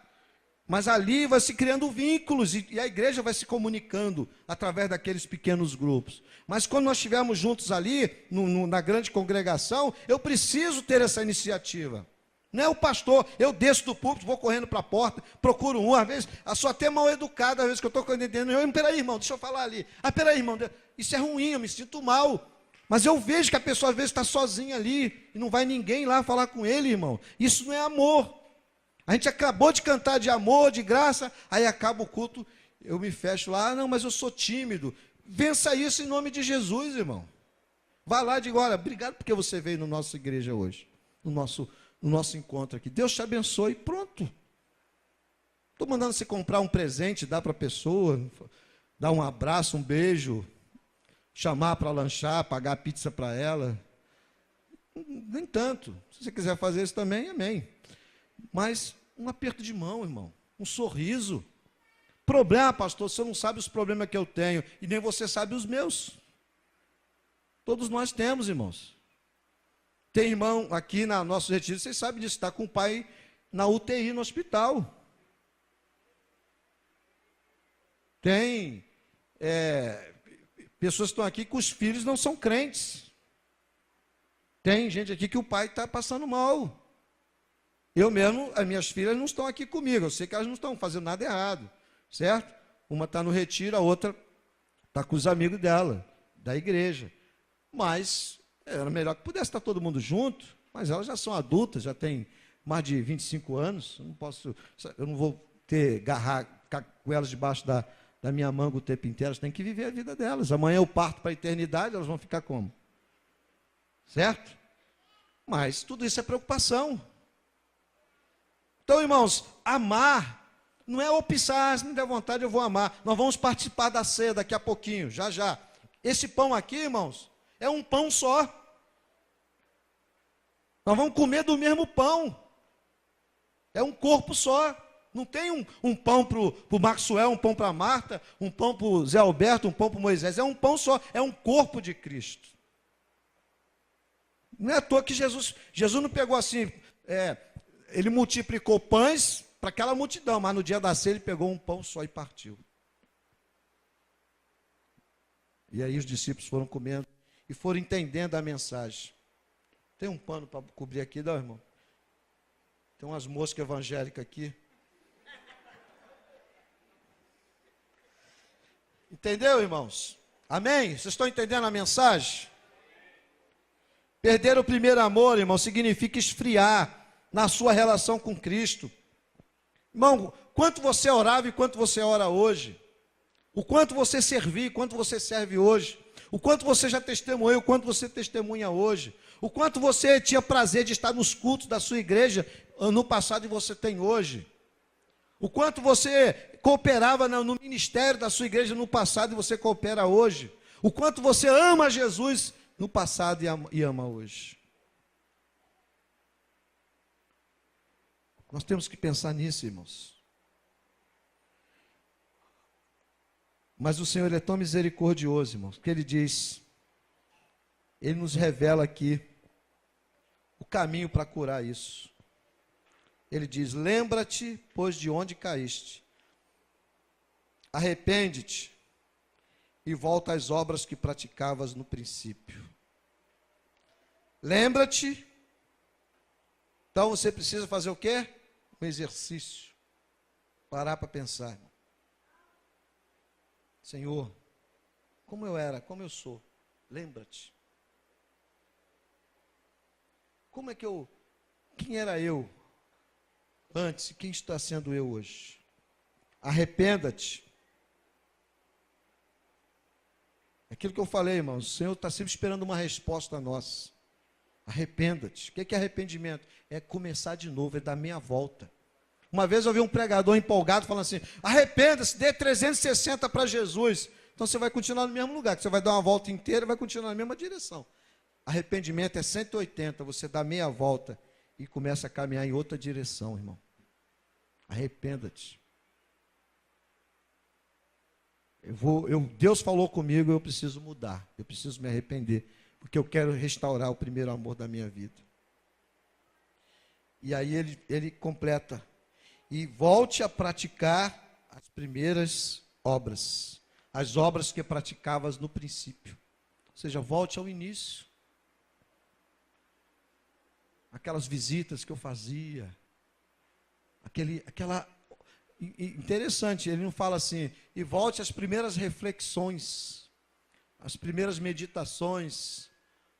Mas ali vai se criando vínculos e a igreja vai se comunicando através daqueles pequenos grupos. Mas quando nós estivermos juntos ali, na grande congregação, eu preciso ter essa iniciativa. Não é o pastor, eu desço do púlpito, vou correndo para a porta, procuro um, às vezes, sou até mal educado, às vezes que eu estou entendendo, peraí, irmão, deixa eu falar ali. Peraí, irmão, isso é ruim, eu me sinto mal. Mas eu vejo que a pessoa às vezes está sozinha ali, e não vai ninguém lá falar com ele, irmão. Isso não é amor. A gente acabou de cantar de amor, de graça, aí acaba o culto, eu me fecho lá, não, mas eu sou tímido. Vença isso em nome de Jesus, irmão. Vá lá e diga, olha, obrigado porque você veio na nossa igreja hoje, no nosso encontro aqui. Deus te abençoe, pronto. Estou mandando você comprar um presente, dar para a pessoa, dar um abraço, um beijo, chamar para lanchar, pagar a pizza para ela. Nem tanto. Se você quiser fazer isso também, amém. Mas um aperto de mão, irmão, um sorriso. Problema, pastor, você não sabe os problemas que eu tenho, e nem você sabe os meus. Todos nós temos, irmãos. Tem irmão aqui na nosso retiro, vocês sabem disso, está com o pai na UTI no hospital. Tem pessoas que estão aqui que os filhos não são crentes. Tem gente aqui que o pai está passando mal. Eu mesmo, as minhas filhas não estão aqui comigo, eu sei que elas não estão fazendo nada errado, certo? Uma está no retiro, a outra está com os amigos dela, da igreja. Mas era melhor que pudesse estar todo mundo junto, mas elas já são adultas, já têm mais de 25 anos, eu não vou ficar com elas debaixo da minha manga o tempo inteiro, elas têm que viver a vida delas. Amanhã eu parto para a eternidade, elas vão ficar como? Certo? Mas tudo isso é preocupação. Então, irmãos, amar não é optar, se não der vontade eu vou amar. Nós vamos participar da ceia daqui a pouquinho, já já. Esse pão aqui, irmãos, é um pão só. Nós vamos comer do mesmo pão. É um corpo só. Não tem um pão para o Maxwell, um pão para a Marta, um pão para o Zé Alberto, um pão para o Moisés. É um pão só, é um corpo de Cristo. Não é à toa que Jesus não pegou assim, ele multiplicou pães para aquela multidão, mas no dia da ceia ele pegou um pão só e partiu. E aí os discípulos foram comendo e foram entendendo a mensagem. Tem um pano para cobrir aqui, não, irmão? Tem umas moscas evangélicas aqui. Entendeu, irmãos? Amém? Vocês estão entendendo a mensagem? Perder o primeiro amor, irmão, significa esfriar na sua relação com Cristo. Irmão, quanto você orava e quanto você ora hoje? O quanto você servia e quanto você serve hoje? O quanto você já testemunhou e o quanto você testemunha hoje? O quanto você tinha prazer de estar nos cultos da sua igreja no passado e você tem hoje? O quanto você cooperava no ministério da sua igreja no passado e você coopera hoje? O quanto você ama Jesus no passado e ama hoje? Nós temos que pensar nisso, irmãos. Mas o Senhor ele é tão misericordioso, irmãos, que Ele diz, Ele nos revela aqui o caminho para curar isso. Ele diz, lembra-te, pois, de onde caíste. Arrepende-te e volta às obras que praticavas no princípio. Lembra-te. Então você precisa fazer o quê? Um exercício. Parar para pensar, irmão. Senhor, como eu era, como eu sou, lembra-te. Como é que quem era eu antes e quem está sendo eu hoje? Arrependa-te. Aquilo que eu falei, irmãos, o Senhor está sempre esperando uma resposta nossa. Arrependa-te. O que é arrependimento? É começar de novo, é dar meia volta. Uma vez eu vi um pregador empolgado falando assim, arrependa-se, dê 360 para Jesus. Então você vai continuar no mesmo lugar, que você vai dar uma volta inteira e vai continuar na mesma direção. Arrependimento é 180, você dá meia volta e começa a caminhar em outra direção, irmão. Arrependa-te. Deus falou comigo, eu preciso mudar, eu preciso me arrepender, porque eu quero restaurar o primeiro amor da minha vida. E aí ele completa, e volte a praticar as primeiras obras, as obras que praticavas no princípio. Ou seja, volte ao início. Aquelas visitas que eu fazia, interessante, ele não fala assim, e volte às primeiras reflexões, as primeiras meditações,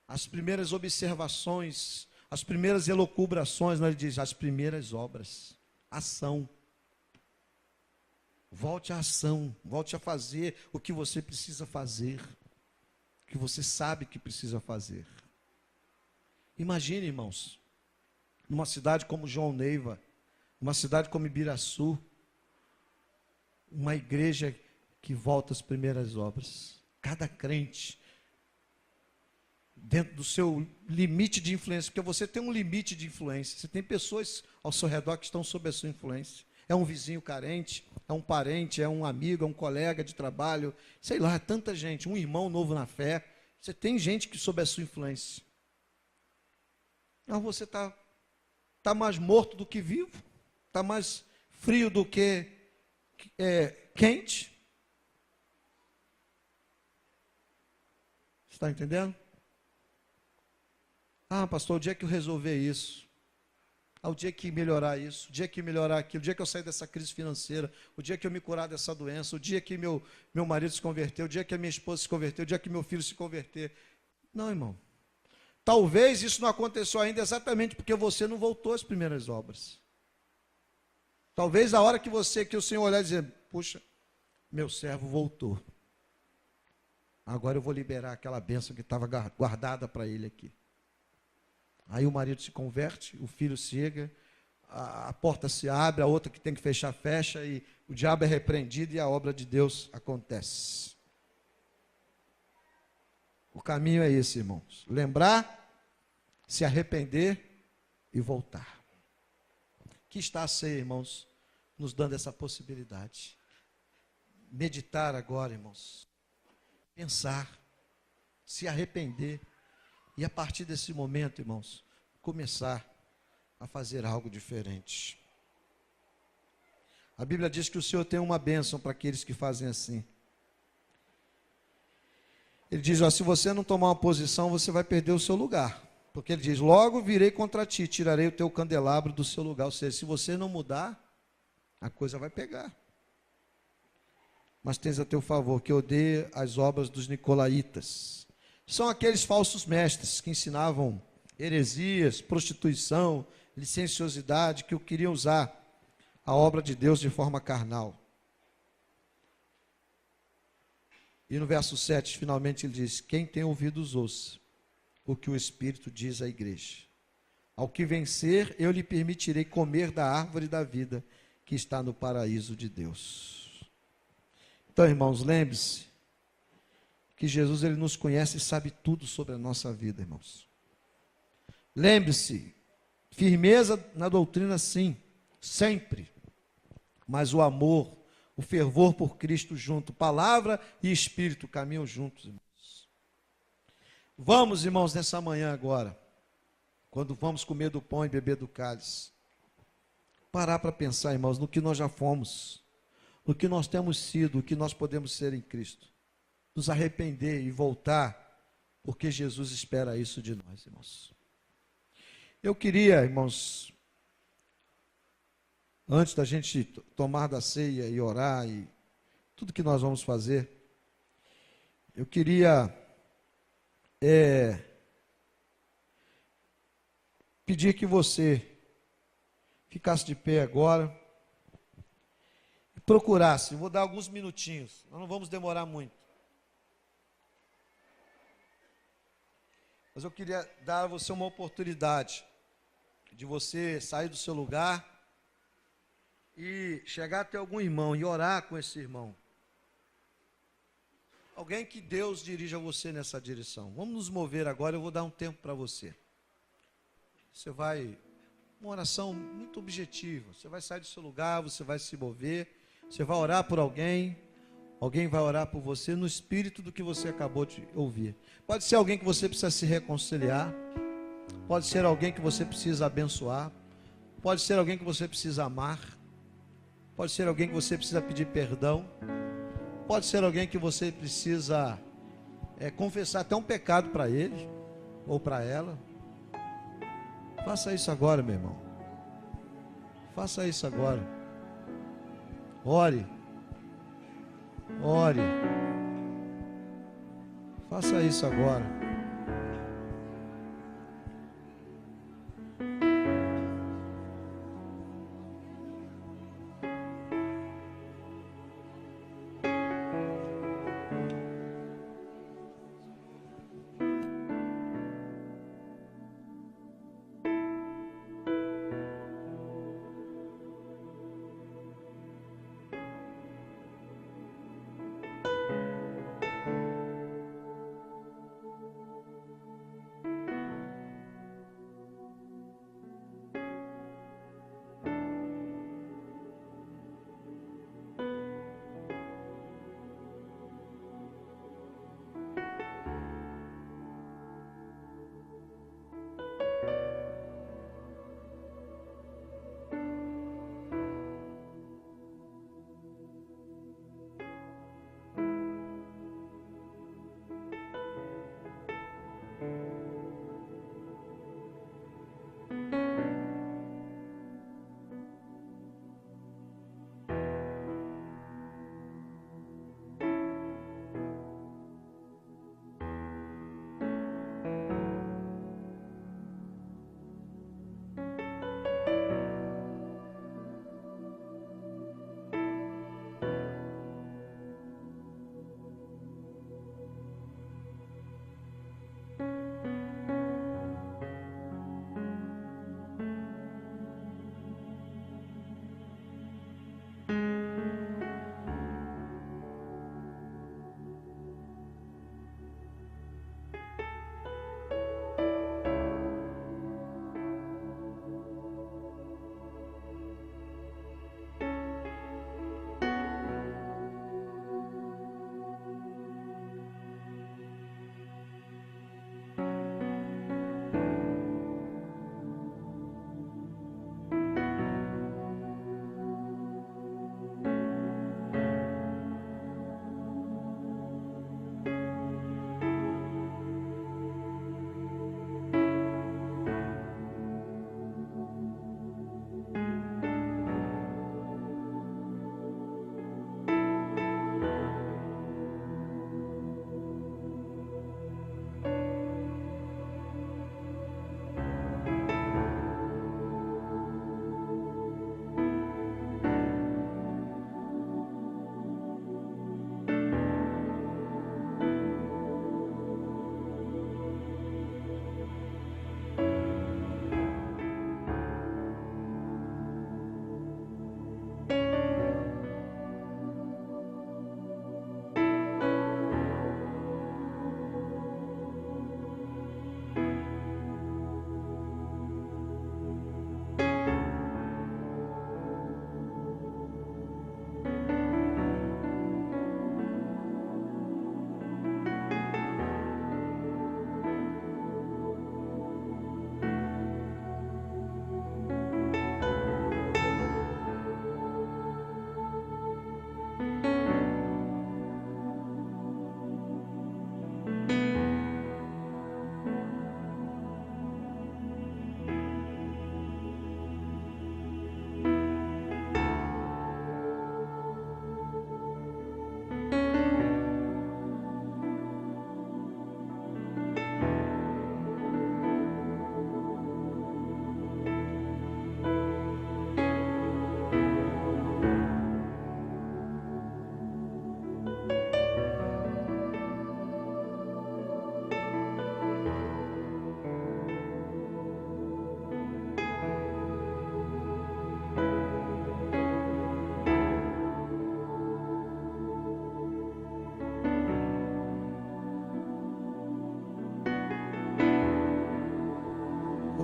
as primeiras observações, as primeiras elucubrações, não, ele diz, as primeiras obras, ação. Volte à ação, volte a fazer o que você precisa fazer, o que você sabe que precisa fazer. Imagine, irmãos, numa cidade como João Neiva, uma cidade como Ibiraçu, uma igreja que volta às primeiras obras. Cada crente, dentro do seu limite de influência, porque você tem um limite de influência, você tem pessoas ao seu redor que estão sob a sua influência. É um vizinho carente, é um parente, é um amigo, é um colega de trabalho, sei lá, é tanta gente, um irmão novo na fé. Você tem gente que sob a sua influência. Mas você está mais morto do que vivo, está mais frio do que quente. Está entendendo? Ah, pastor, o dia que eu resolver isso, o dia que melhorar isso, o dia que melhorar aquilo, o dia que eu sair dessa crise financeira, o dia que eu me curar dessa doença, o dia que meu marido se converteu, o dia que a minha esposa se converteu, o dia que meu filho se converter. Não, irmão. Talvez isso não aconteceu ainda exatamente porque você não voltou às primeiras obras. Talvez a hora que o Senhor olhar e dizer, puxa, meu servo voltou. Agora eu vou liberar aquela bênção que estava guardada para ele aqui. Aí o marido se converte, o filho chega, a porta se abre, a outra que tem que fechar, fecha, e o diabo é repreendido e a obra de Deus acontece. O caminho é esse, irmãos. Lembrar, se arrepender e voltar. Que está a ser, irmãos, nos dando essa possibilidade. Meditar agora, irmãos. Pensar, se arrepender. E a partir desse momento, irmãos, começar a fazer algo diferente. A Bíblia diz que o Senhor tem uma bênção para aqueles que fazem assim. Ele diz, se você não tomar uma posição, você vai perder o seu lugar. Porque ele diz, logo virei contra ti, tirarei o teu candelabro do seu lugar. Ou seja, se você não mudar, a coisa vai pegar. Mas tens a teu favor que odeia as obras dos nicolaítas. São aqueles falsos mestres que ensinavam heresias, prostituição, licenciosidade, que queriam usar a obra de Deus de forma carnal. E no verso 7, finalmente ele diz, quem tem ouvidos ouça o que o Espírito diz à igreja. Ao que vencer, eu lhe permitirei comer da árvore da vida que está no paraíso de Deus. Então, irmãos, lembre-se que Jesus, ele nos conhece e sabe tudo sobre a nossa vida, irmãos. Lembre-se, firmeza na doutrina sim, sempre, mas o amor, o fervor por Cristo junto, palavra e Espírito caminham juntos, irmãos. Vamos, irmãos, nessa manhã agora, quando vamos comer do pão e beber do cálice, parar para pensar, irmãos, no que nós já fomos, no que nós temos sido, o que nós podemos ser em Cristo. Nos arrepender e voltar, porque Jesus espera isso de nós, irmãos. Eu queria, irmãos, antes da gente tomar da ceia e orar e tudo que nós vamos fazer, eu queria pedir que você ficasse de pé agora e procurasse. Vou dar alguns minutinhos, nós não vamos demorar muito. Mas eu queria dar a você uma oportunidade de você sair do seu lugar e chegar até algum irmão e orar com esse irmão. Alguém que Deus dirija você nessa direção. Vamos nos mover agora, eu vou dar um tempo para você. Você vai, uma oração muito objetiva. Você vai sair do seu lugar, você vai se mover, você vai orar por alguém. Alguém vai orar por você no espírito do que você acabou de ouvir. Pode ser alguém que você precisa se reconciliar. Pode ser alguém que você precisa abençoar. Pode ser alguém que você precisa amar. Pode ser alguém que você precisa pedir perdão. Pode ser alguém que você precisa confessar até um pecado para ele ou para ela. Faça isso agora, meu irmão. Faça isso agora. Ore. Ore. Faça isso agora.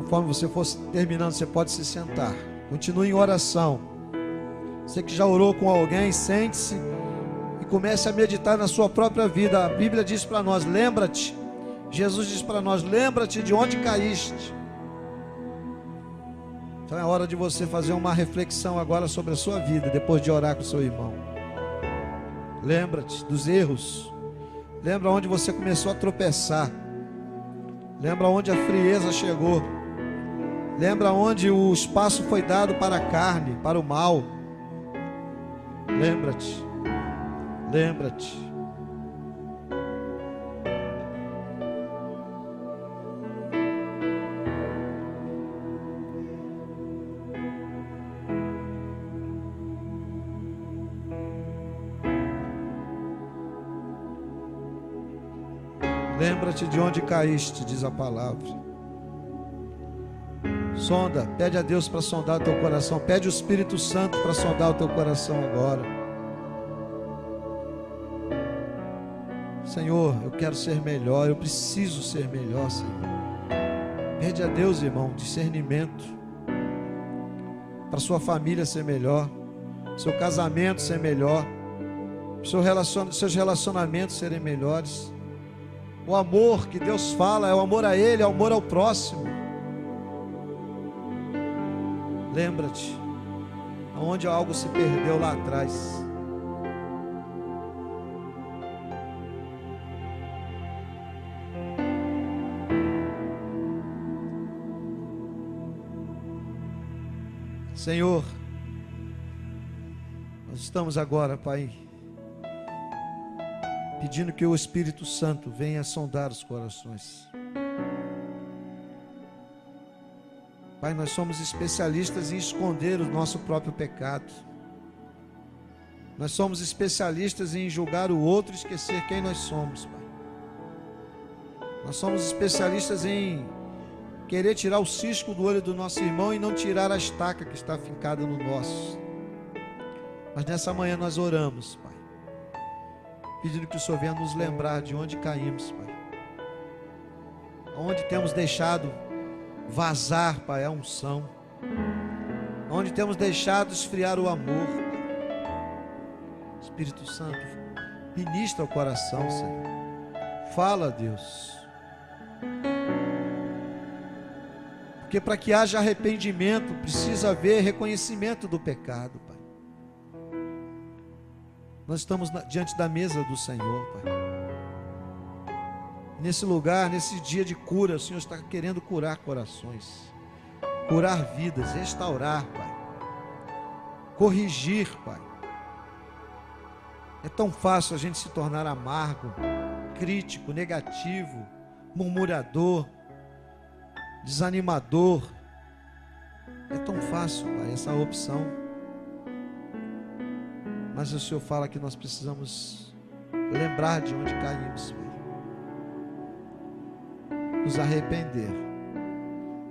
Conforme você for terminando, você pode se sentar. Continue em oração. Você que já orou com alguém, sente-se e comece a meditar na sua própria vida. A Bíblia diz para nós, lembra-te. Jesus diz para nós, lembra-te de onde caíste. Então é hora de você fazer uma reflexão agora sobre a sua vida, depois de orar com o seu irmão. Lembra-te dos erros. Lembra onde você começou a tropeçar. Lembra onde a frieza chegou. Lembra onde o espaço foi dado para a carne, para o mal. Lembra-te. Lembra-te. Lembra-te de onde caíste, diz a palavra. Sonda, pede a Deus para sondar o teu coração. Pede o Espírito Santo para sondar o teu coração agora. Senhor, eu quero ser melhor, eu preciso ser melhor, Senhor. Pede a Deus, irmão, discernimento para sua família ser melhor, seu casamento ser melhor, seus relacionamentos serem melhores. O amor que Deus fala é o amor a Ele, é o amor ao próximo. Lembra-te, aonde algo se perdeu lá atrás. Senhor, nós estamos agora, Pai, pedindo que o Espírito Santo venha sondar os corações. Pai, nós somos especialistas em esconder o nosso próprio pecado. Nós somos especialistas em julgar o outro e esquecer quem nós somos, Pai. Nós somos especialistas em querer tirar o cisco do olho do nosso irmão e não tirar a estaca que está fincada no nosso. Mas nessa manhã nós oramos, Pai, pedindo que o Senhor venha nos lembrar de onde caímos, Pai. Onde temos deixado vazar, Pai, a unção. Onde temos deixado esfriar o amor, Pai. Espírito Santo, ministra o coração, Senhor. Fala, Deus. Porque para que haja arrependimento, precisa haver reconhecimento do pecado, Pai. Nós estamos diante da mesa do Senhor, Pai. Nesse lugar, nesse dia de cura, o Senhor está querendo curar corações, curar vidas, restaurar, Pai, corrigir, Pai. É tão fácil a gente se tornar amargo, crítico, negativo, murmurador, desanimador. É tão fácil, Pai, essa opção. Mas o Senhor fala que nós precisamos lembrar de onde caímos, Pai. Nos arrepender,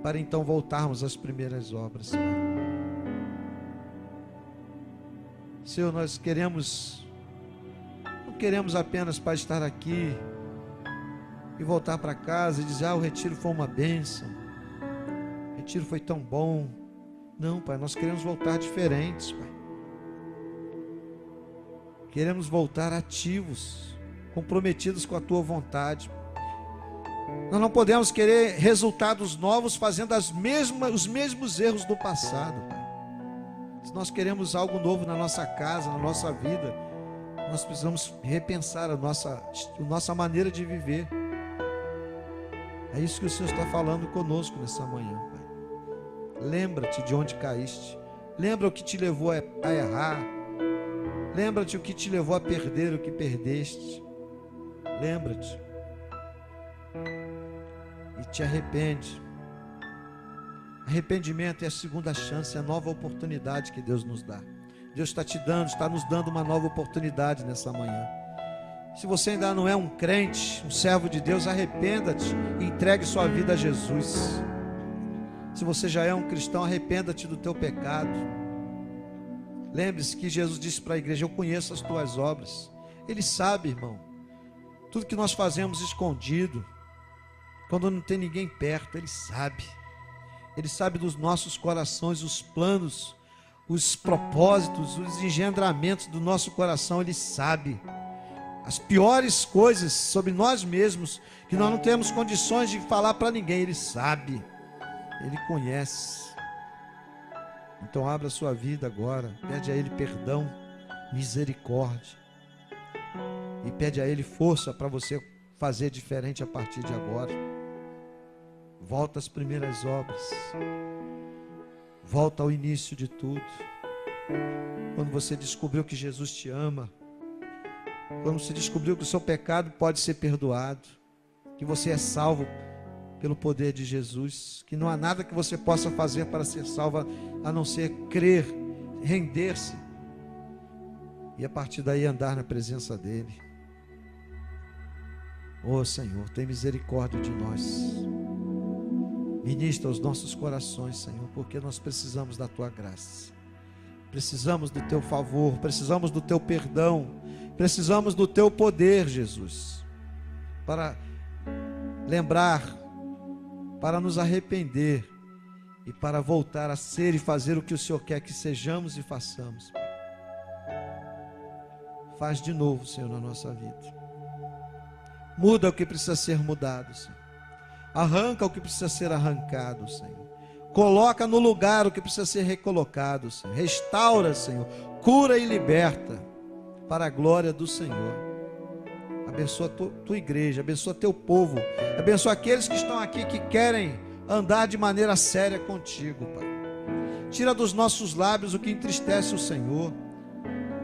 para então voltarmos às primeiras obras, Pai. Senhor, nós não queremos apenas, Pai, estar aqui e voltar para casa e dizer, o retiro foi uma bênção, o retiro foi tão bom. Não, Pai, nós queremos voltar diferentes, Pai. Queremos voltar ativos, comprometidos com a Tua vontade. Nós não podemos querer resultados novos fazendo os mesmos erros do passado, Pai. Se nós queremos algo novo na nossa casa, na nossa vida, nós precisamos repensar a nossa maneira de viver. É isso que o Senhor está falando conosco nessa manhã, Pai. Lembra-te de onde caíste. Lembra o que te levou a errar. Lembra-te o que te levou a perder o que perdeste. Lembra-te. E te arrepende. Arrependimento é a segunda chance, é a nova oportunidade que Deus nos dá. Deus está nos dando uma nova oportunidade nessa manhã. Se você ainda não é um crente, um servo de Deus, arrependa-te e entregue sua vida a Jesus. Se você já é um cristão, arrependa-te do teu pecado. Lembre-se que Jesus disse para a igreja, eu conheço as tuas obras. Ele sabe, irmão, tudo que nós fazemos escondido, quando não tem ninguém perto, Ele sabe. Ele sabe dos nossos corações, os planos, os propósitos, os engendramentos do nosso coração. Ele sabe as piores coisas sobre nós mesmos, que nós não temos condições de falar para ninguém. Ele sabe, Ele conhece. Então abra a sua vida agora, pede a Ele perdão, misericórdia, e pede a Ele força para você fazer diferente a partir de agora. Volta às primeiras obras, volta ao início de tudo. Quando você descobriu que Jesus te ama, quando você descobriu que o seu pecado pode ser perdoado, que você é salvo pelo poder de Jesus, que não há nada que você possa fazer para ser salvo a não ser crer, render-se e a partir daí andar na presença dEle. Oh Senhor, tem misericórdia de nós. Ministra os nossos corações, Senhor, porque nós precisamos da Tua graça, precisamos do Teu favor, precisamos do Teu perdão, precisamos do Teu poder, Jesus, para lembrar, para nos arrepender e para voltar a ser e fazer o que o Senhor quer que sejamos e façamos. Faz de novo, Senhor, na nossa vida. Muda o que precisa ser mudado, Senhor. Arranca o que precisa ser arrancado, Senhor. Coloca no lugar o que precisa ser recolocado, Senhor. Restaura, Senhor. Cura e liberta para a glória do Senhor. Abençoa a tua igreja, abençoa teu povo, abençoa aqueles que estão aqui que querem andar de maneira séria contigo, Pai. Tira dos nossos lábios o que entristece o Senhor.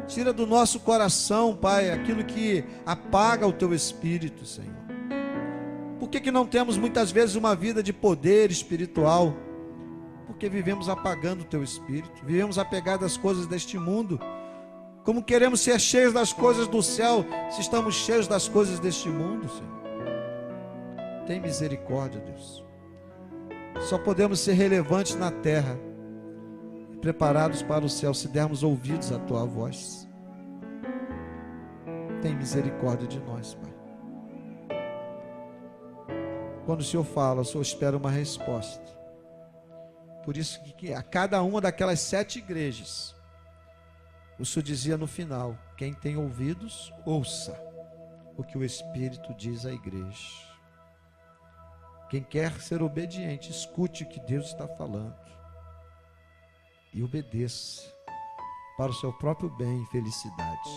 Tira do nosso coração, Pai, aquilo que apaga o teu espírito, Senhor. Por que não temos muitas vezes uma vida de poder espiritual? Porque vivemos apagando o teu espírito, vivemos apegados às coisas deste mundo. Como queremos ser cheios das coisas do céu, se estamos cheios das coisas deste mundo, Senhor? Tem misericórdia, Deus. Só podemos ser relevantes na terra, preparados para o céu, se dermos ouvidos à tua voz. Tem misericórdia de nós, Pai. Quando o Senhor fala, o Senhor espera uma resposta. Por isso que a cada uma daquelas 7 igrejas, o Senhor dizia no final: quem tem ouvidos, ouça o que o Espírito diz à igreja. Quem quer ser obediente, escute o que Deus está falando e obedeça para o seu próprio bem e felicidade.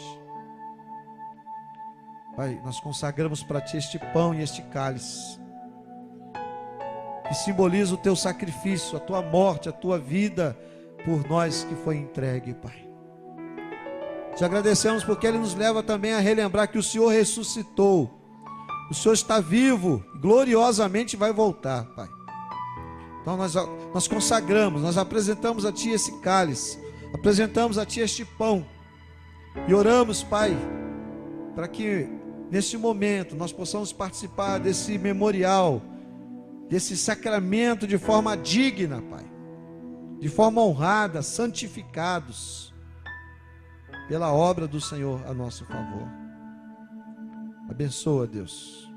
Pai, nós consagramos para Ti este pão e este cálice, que simboliza o Teu sacrifício, a Tua morte, a Tua vida por nós que foi entregue, Pai. Te agradecemos porque Ele nos leva também a relembrar que o Senhor ressuscitou, o Senhor está vivo, gloriosamente vai voltar, Pai. Então nós consagramos, nós apresentamos a Ti esse cálice, apresentamos a Ti este pão e oramos, Pai, para que neste momento nós possamos participar desse memorial, desse sacramento de forma digna, Pai, de forma honrada, santificados pela obra do Senhor a nosso favor. Abençoa, Deus,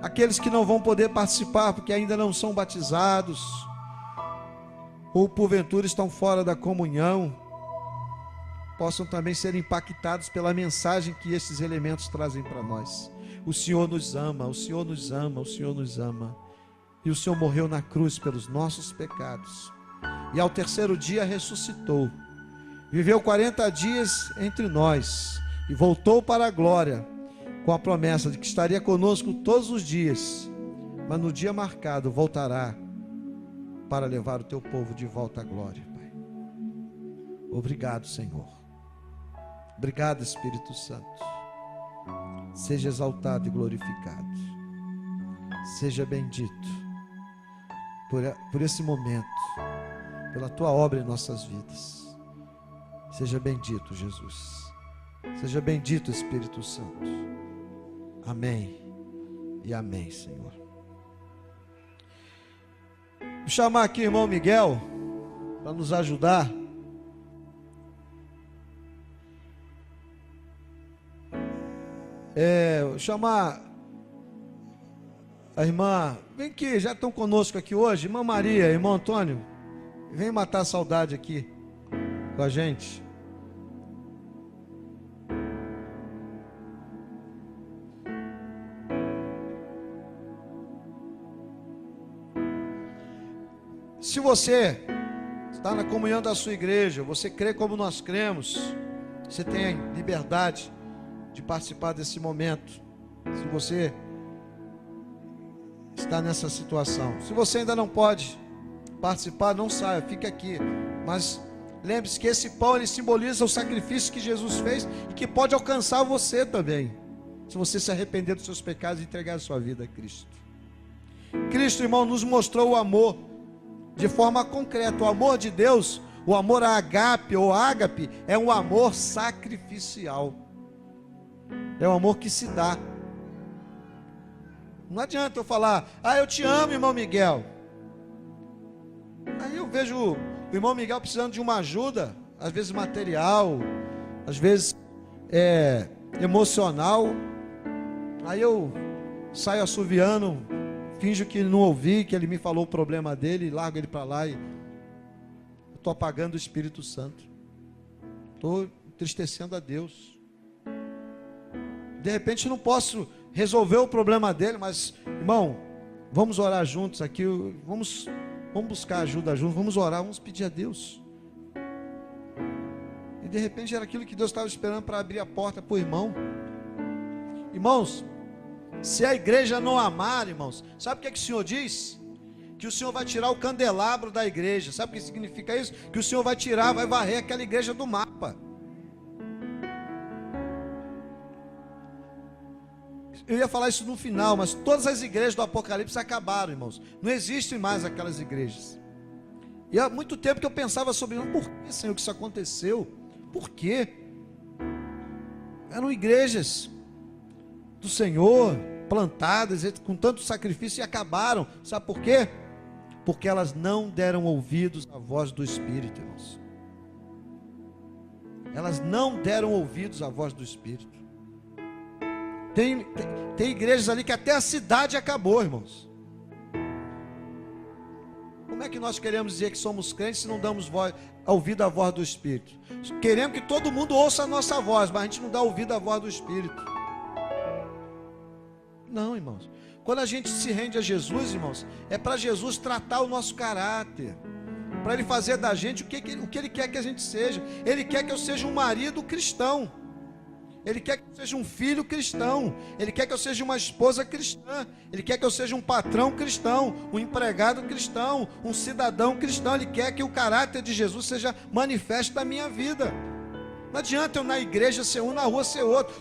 aqueles que não vão poder participar porque ainda não são batizados, ou porventura estão fora da comunhão, possam também ser impactados pela mensagem que esses elementos trazem para nós. O Senhor nos ama, o Senhor nos ama, o Senhor nos ama. E o Senhor morreu na cruz pelos nossos pecados. E ao terceiro dia ressuscitou. Viveu 40 dias entre nós e voltou para a glória, com a promessa de que estaria conosco todos os dias, mas no dia marcado voltará para levar o teu povo de volta à glória, Pai. Obrigado, Senhor. Obrigado, Espírito Santo. Seja exaltado e glorificado. Seja bendito por esse momento, pela tua obra em nossas vidas. Seja bendito, Jesus. Seja bendito, Espírito Santo. Amém e amém, Senhor. Vou chamar aqui o irmão Miguel para nos ajudar. Vou chamar A irmã, vem aqui, já estão conosco aqui hoje, irmã Maria, irmão Antônio, vem matar a saudade aqui com a gente. Se você está na comunhão da sua igreja, você crê como nós cremos, você tem liberdade de participar desse momento. Se você está nessa situação, se você ainda não pode participar, não saia, fique aqui. Mas lembre-se que esse pão, ele simboliza o sacrifício que Jesus fez e que pode alcançar você também, se você se arrepender dos seus pecados e entregar a sua vida a Cristo. Cristo, irmão, nos mostrou o amor de forma concreta. O amor de Deus, o amor a ágape ou ágape, é um amor sacrificial. É um amor que se dá. Não adianta eu falar, eu te amo, irmão Miguel. Aí eu vejo o irmão Miguel precisando de uma ajuda, às vezes material, às vezes emocional. Aí eu saio assoviando, finjo que não ouvi, que ele me falou o problema dele, largo ele para lá e eu estou apagando o Espírito Santo. Estou entristecendo a Deus. De repente não posso resolver o problema dele, mas, irmão, vamos orar juntos aqui, vamos buscar ajuda juntos, vamos orar, vamos pedir a Deus. E de repente era aquilo que Deus estava esperando para abrir a porta para o irmão. Irmãos, se a igreja não amar, irmãos, sabe o que é que o Senhor diz? Que o Senhor vai tirar o candelabro da igreja. Sabe o que significa isso? Que o Senhor vai tirar, vai varrer aquela igreja do mapa. Eu ia falar isso no final, mas todas as igrejas do Apocalipse acabaram, irmãos. Não existem mais aquelas igrejas. E há muito tempo que eu pensava sobre isso. Por que, Senhor, que isso aconteceu? Por quê? Eram igrejas do Senhor, plantadas com tanto sacrifício, e acabaram. Sabe por quê? Porque elas não deram ouvidos à voz do Espírito, irmãos. Elas não deram ouvidos à voz do Espírito. Tem igrejas ali que até a cidade acabou, irmãos. Como é que nós queremos dizer que somos crentes se não damos ouvido à voz do Espírito? Queremos que todo mundo ouça a nossa voz, mas a gente não dá ouvido à voz do Espírito. Não, irmãos. Quando a gente se rende a Jesus, irmãos, é para Jesus tratar o nosso caráter, para Ele fazer da gente o que Ele quer que a gente seja. Ele quer que eu seja um marido cristão. Ele quer que eu seja um filho cristão. Ele quer que eu seja uma esposa cristã. Ele quer que eu seja um patrão cristão, um empregado cristão, um cidadão cristão. Ele quer que o caráter de Jesus seja manifesto na minha vida. Não adianta eu na igreja ser um, na rua ser outro.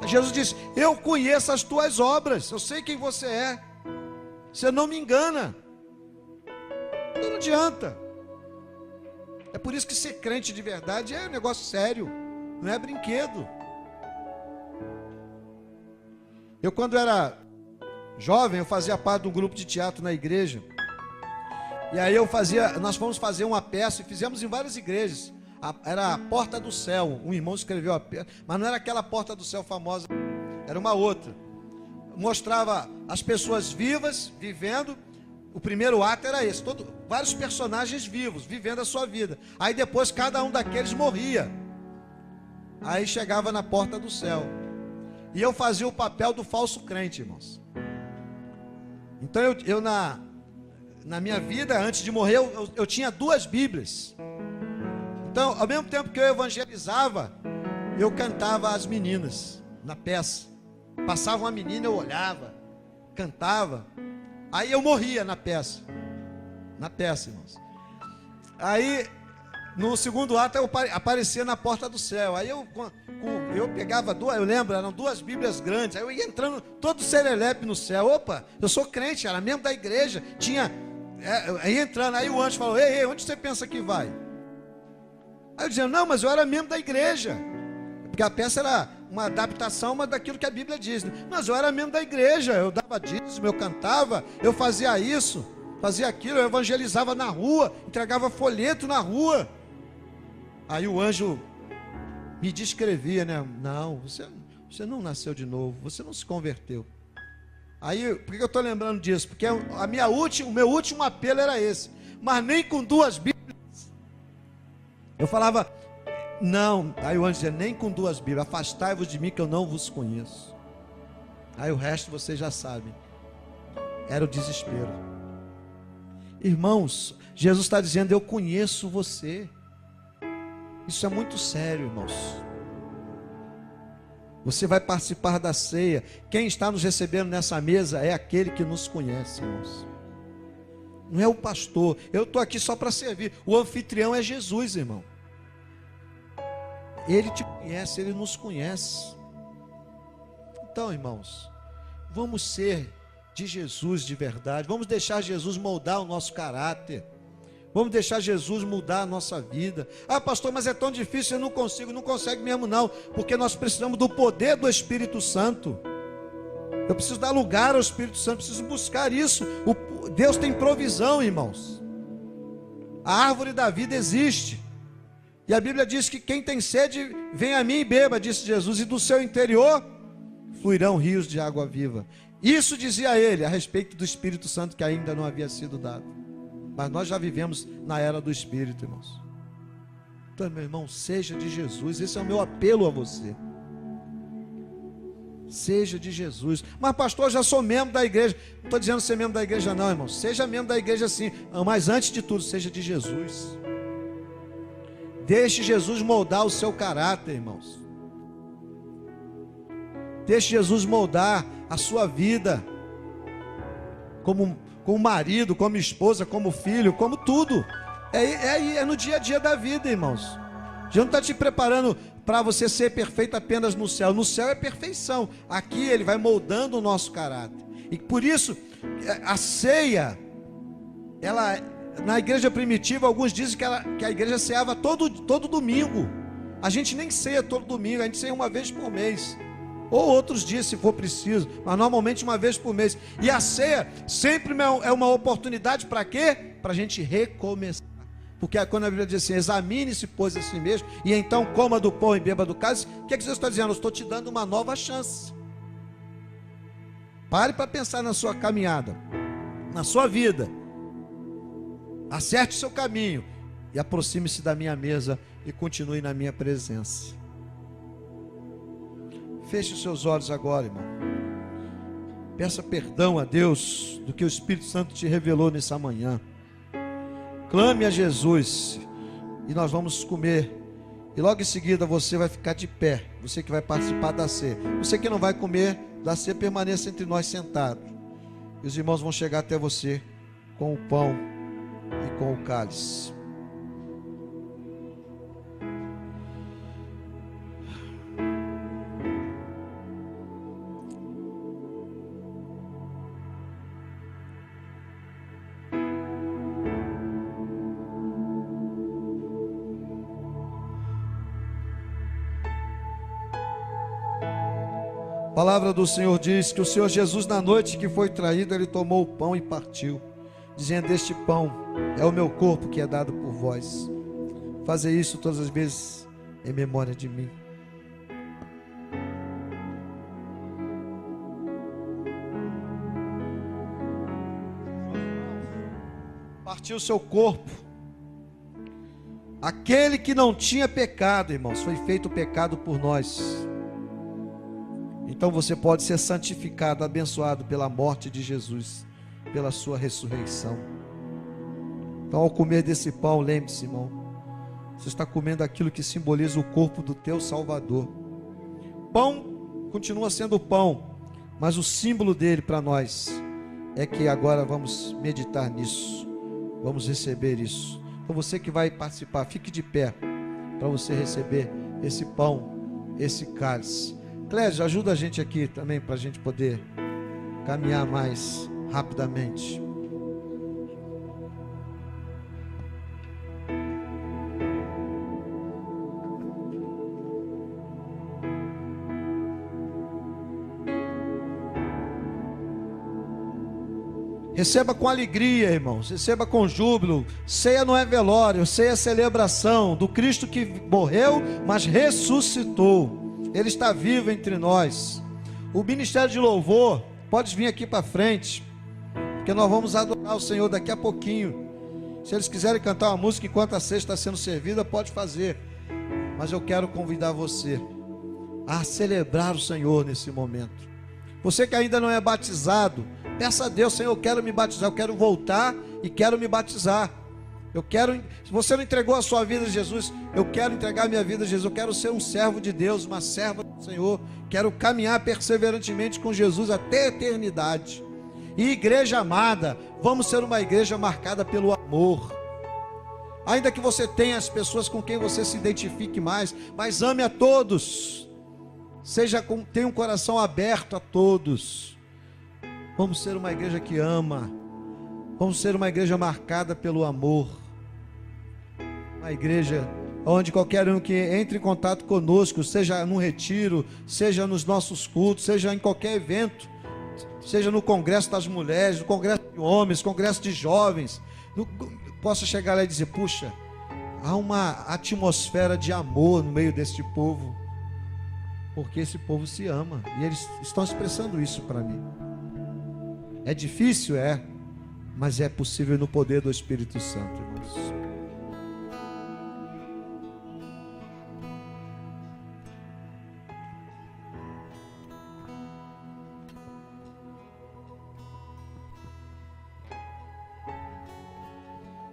Jesus disse, eu conheço as tuas obras, eu sei quem você é. Você não me engana. Não adianta. É por isso que ser crente de verdade é um negócio sério, não é brinquedo. Eu, quando era jovem, eu fazia parte de um grupo de teatro na igreja. E aí nós fomos fazer uma peça e fizemos em várias igrejas. Era a Porta do Céu. Um irmão escreveu a peça, mas não era aquela Porta do Céu famosa, era uma outra. Mostrava as pessoas vivas, vivendo. O primeiro ato era esse, vários personagens vivos, vivendo a sua vida. Aí depois cada um daqueles morria. Aí chegava na Porta do Céu. E eu fazia o papel do falso crente, irmãos. Então eu na minha vida, antes de morrer, eu tinha 2 Bíblias. Então, ao mesmo tempo que eu evangelizava, eu cantava as meninas na peça. Passava uma menina, eu olhava, cantava. Aí eu morria na peça. Na peça, irmãos. Aí, no segundo ato, eu aparecia na Porta do Céu. Aí eu pegava eu lembro, eram 2 Bíblias grandes. Aí eu ia entrando todo serelepe no céu. Opa, eu sou crente, era membro da igreja. Aí entrando, aí o anjo falou, ei, onde você pensa que vai? Aí eu dizia, não, mas eu era membro da igreja. Porque a peça era uma adaptação daquilo que a Bíblia diz. Mas eu era membro da igreja, eu dava dízimo, eu cantava, eu fazia isso, fazia aquilo, eu evangelizava na rua, entregava folheto na rua. Aí o anjo me descrevia, né? Não, você não nasceu de novo, você não se converteu. Aí, por que eu estou lembrando disso? Porque o meu último apelo era esse. Mas nem com 2 Bíblias. Eu falava, não. Aí o anjo dizia, nem com 2 Bíblias. Afastai-vos de mim que eu não vos conheço. Aí o resto vocês já sabem. Era o desespero. Irmãos, Jesus está dizendo, eu conheço você. Isso é muito sério, irmãos. Você vai participar da ceia. Quem está nos recebendo nessa mesa é aquele que nos conhece, irmãos. Não é o pastor. Eu estou aqui só para servir. O anfitrião é Jesus, irmão. Ele te conhece, ele nos conhece. Então, irmãos, vamos ser de Jesus de verdade. Vamos deixar Jesus moldar o nosso caráter. Vamos deixar Jesus mudar a nossa vida. Ah, pastor, mas é tão difícil, eu não consigo. Não consegue mesmo não, porque nós precisamos do poder do Espírito Santo. Eu preciso dar lugar ao Espírito Santo, preciso buscar isso. Deus tem provisão, irmãos. A árvore da vida existe. E a Bíblia diz que quem tem sede, vem a mim e beba, disse Jesus, e do seu interior fluirão rios de água viva. Isso dizia ele a respeito do Espírito Santo que ainda não havia sido dado. Mas nós já vivemos na era do Espírito, irmãos. Então, meu irmão, seja de Jesus. Esse é o meu apelo a você. Seja de Jesus. Mas pastor, eu já sou membro da igreja. Não estou dizendo ser membro da igreja não, irmão. Seja membro da igreja sim. Mas antes de tudo, seja de Jesus. Deixe Jesus moldar o seu caráter, irmãos. Deixe Jesus moldar a sua vida. Como marido, como esposa, como filho, como tudo. É no dia a dia da vida, irmãos. Jesus não está te preparando para você ser perfeito apenas no céu. No céu é perfeição. Aqui ele vai moldando o nosso caráter. E por isso, a ceia, na igreja primitiva, alguns dizem que a igreja ceava todo domingo. A gente nem ceia todo domingo, a gente ceia uma vez por mês. Ou outros dias, se for preciso, mas normalmente uma vez por mês. E a ceia sempre é uma oportunidade para quê? Para a gente recomeçar. Porque quando a Bíblia diz assim, examine-se, pois, a si mesmo, e então coma do pão e beba do cálice, o que Jesus está dizendo? Eu estou te dando uma nova chance. Pare para pensar na sua caminhada, na sua vida. Acerte o seu caminho e aproxime-se da minha mesa e continue na minha presença. Feche os seus olhos agora, irmão. Peça perdão a Deus do que o Espírito Santo te revelou nessa manhã. Clame a Jesus e nós vamos comer. E logo em seguida você vai ficar de pé. Você que vai participar da ceia. Você que não vai comer da ceia, permaneça entre nós sentado. E os irmãos vão chegar até você com o pão e com o cálice. A palavra do Senhor diz que o Senhor Jesus, na noite que foi traído, ele tomou o pão e partiu, dizendo: este pão é o meu corpo que é dado por vós. Fazer isso todas as vezes em memória de mim. Partiu o seu corpo. Aquele que não tinha pecado, irmãos, foi feito pecado por nós. Então você pode ser santificado, abençoado pela morte de Jesus, pela sua ressurreição. Então, ao comer desse pão, lembre-se, irmão, você está comendo aquilo que simboliza o corpo do teu Salvador. Pão continua sendo pão, mas o símbolo dele para nós é que agora vamos meditar nisso, vamos receber isso. Então você que vai participar, fique de pé para você receber esse pão, esse cálice. Clésio, ajuda a gente aqui também para a gente poder caminhar mais rapidamente. Receba com alegria, irmãos, receba com júbilo. Ceia não é velório, ceia é celebração do Cristo que morreu, mas ressuscitou. Ele está vivo entre nós. O ministério de louvor pode vir aqui para frente, porque nós vamos adorar o Senhor daqui a pouquinho. Se eles quiserem cantar uma música enquanto a ceia está sendo servida, pode fazer. Mas eu quero convidar você a celebrar o Senhor nesse momento. Você que ainda não é batizado, peça a Deus: Senhor, eu quero me batizar, eu quero voltar e quero me batizar. Eu quero, se você não entregou a sua vida a Jesus, eu quero entregar a minha vida a Jesus. Eu quero ser um servo de Deus, uma serva do Senhor. Quero caminhar perseverantemente com Jesus até a eternidade. E igreja amada, vamos ser uma igreja marcada pelo amor. Ainda que você tenha as pessoas com quem você se identifique mais, mas ame a todos. Tenha um coração aberto a todos. Vamos ser uma igreja que ama. Vamos ser uma igreja marcada pelo amor. Uma igreja onde qualquer um que entre em contato conosco, seja num retiro, seja nos nossos cultos, seja em qualquer evento, seja no congresso das mulheres, no congresso de homens, congresso de jovens, possa chegar lá e dizer: puxa, há uma atmosfera de amor no meio deste povo, porque esse povo se ama, e eles estão expressando isso para mim. É difícil, mas é possível no poder do Espírito Santo, irmãos.